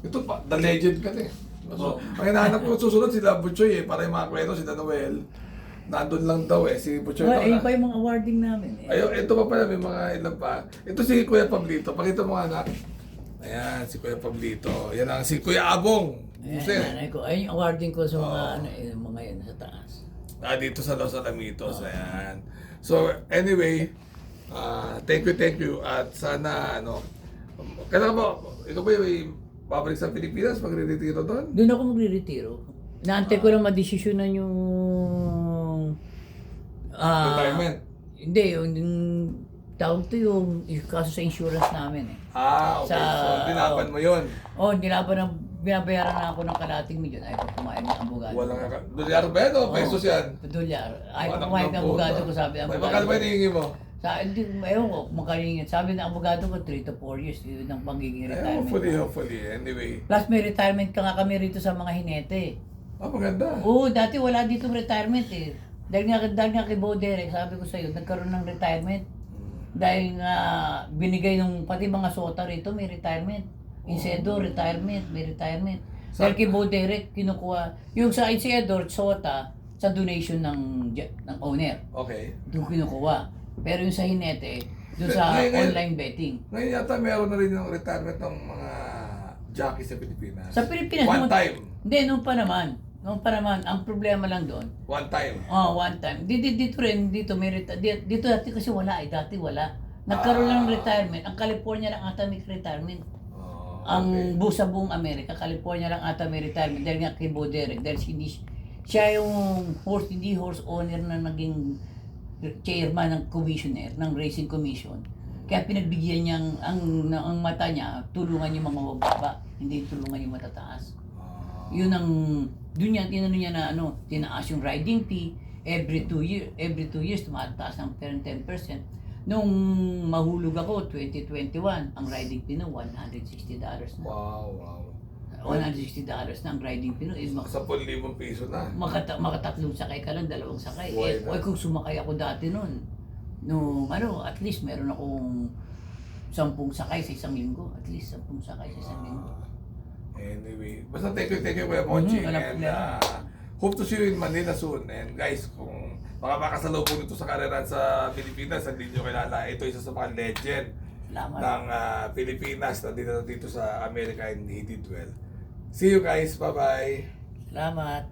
[SPEAKER 1] Ito pa, the legend ka eh. So, ang hinahanap ko susunod sila Butchoy para yung mga kwento, si Noel. Nandun lang daw si Butchoy.
[SPEAKER 2] Ayun pa yung mga awarding namin eh.
[SPEAKER 1] Ayun, ito pa pala, may mga ilan pa. Ito si Kuya Pablito, pakita mo nga anak. Ayan, si Kuya Pablito. Yan ang si Kuya Abong.
[SPEAKER 2] Nanay ko. Ayun yung awarding ko sa mga, mga yun sa taas.
[SPEAKER 1] Dito sa Los Alamitos. Ayan. So, anyway, thank you. At sana, kailangan mo, ikaw ba yung babalik sa Pilipinas, magre-retiro doon?
[SPEAKER 2] Doon ako magre-retiro. Naantay ko lang madesisyonan yung...
[SPEAKER 1] Retirement?
[SPEAKER 2] Hindi, yung tawag to yung kaso sa insurance namin eh.
[SPEAKER 1] Okay. So, dinapan mo yun.
[SPEAKER 2] Binabayaran na ako ng kalating milyon. Ay, pumayag ng abogado.
[SPEAKER 1] Walang dolyar ba yan o pesos yan?
[SPEAKER 2] Dolyar. Ay, pumayag ng abogado ko, sabi ng
[SPEAKER 1] May
[SPEAKER 2] abogado.
[SPEAKER 1] magkano ba hinihingi mo?
[SPEAKER 2] Ewan ko, makalingit. Sabi ng abogado ko, 3 to 4 years. Yun ang pagiging retirement.
[SPEAKER 1] Hopefully. Anyway.
[SPEAKER 2] Plus may retirement ka nga kami rito sa mga hinete.
[SPEAKER 1] Maganda.
[SPEAKER 2] Oo, dati wala ditong retirement eh. Dahil nga kay Bo Derek, sabi ko sa'yo, nagkaroon ng retirement. Dahil nga binigay ng pati mga sota rito, may retirement. Insedor, retirement, may retirement. Dahil kay Bo Derek, kinukuha, yung sa Insedor, sota, sa donation ng owner.
[SPEAKER 1] Okay.
[SPEAKER 2] Doon kinukuha. Pero yung sa Hinete, doon sa online betting.
[SPEAKER 1] Ngayon yata meron na rin yung retirement ng mga jockey sa Pilipinas.
[SPEAKER 2] Sa Pilipinas,
[SPEAKER 1] One time.
[SPEAKER 2] Hindi, noon pa naman. Noon pa naman, ang problema lang doon,
[SPEAKER 1] One time.
[SPEAKER 2] one time. Dito rin, dito may dito dati kasi wala eh, dati wala. Nagkaroon lang ng retirement. Ang California lang ata may retirement. Ang sa buong Amerika, California lang ata may retirement dahil nga kay Bo Derek, dahil hindi siya yung hindi horse owner na naging chairman ng commissioner, ng racing commission. Kaya pinagbigyan niyang ang mata niya, tulungan yung mga mababa, hindi tulungan yung matataas. Yun ang doon niya na tinaas yung riding fee every 2 years tumataas ng 10%. Nung mahulog ako 2021, ang riding fee na $160 na.
[SPEAKER 1] Wow.
[SPEAKER 2] $160 na ang riding fee no.
[SPEAKER 1] 10,000 piso na.
[SPEAKER 2] Makatatlong sakay ka lang, dalawang sakay.
[SPEAKER 1] Buhay na.
[SPEAKER 2] Kung sumakay ako dati noon, at least meron akong 10 sakay sa isang linggo. At least 10 sakay sa isang linggo.
[SPEAKER 1] Anyway, basta thank you Kuya Monching.
[SPEAKER 2] Walang
[SPEAKER 1] And
[SPEAKER 2] problema.
[SPEAKER 1] hope to see you in Manila soon. And guys, kung baka makasalubong nito sa karera sa Pilipinas, hindi nyo kilala, ito isa sa mga legend
[SPEAKER 2] Salamat.
[SPEAKER 1] ng Pilipinas na dito sa America and he did well. See you guys. Bye-bye.
[SPEAKER 2] Salamat.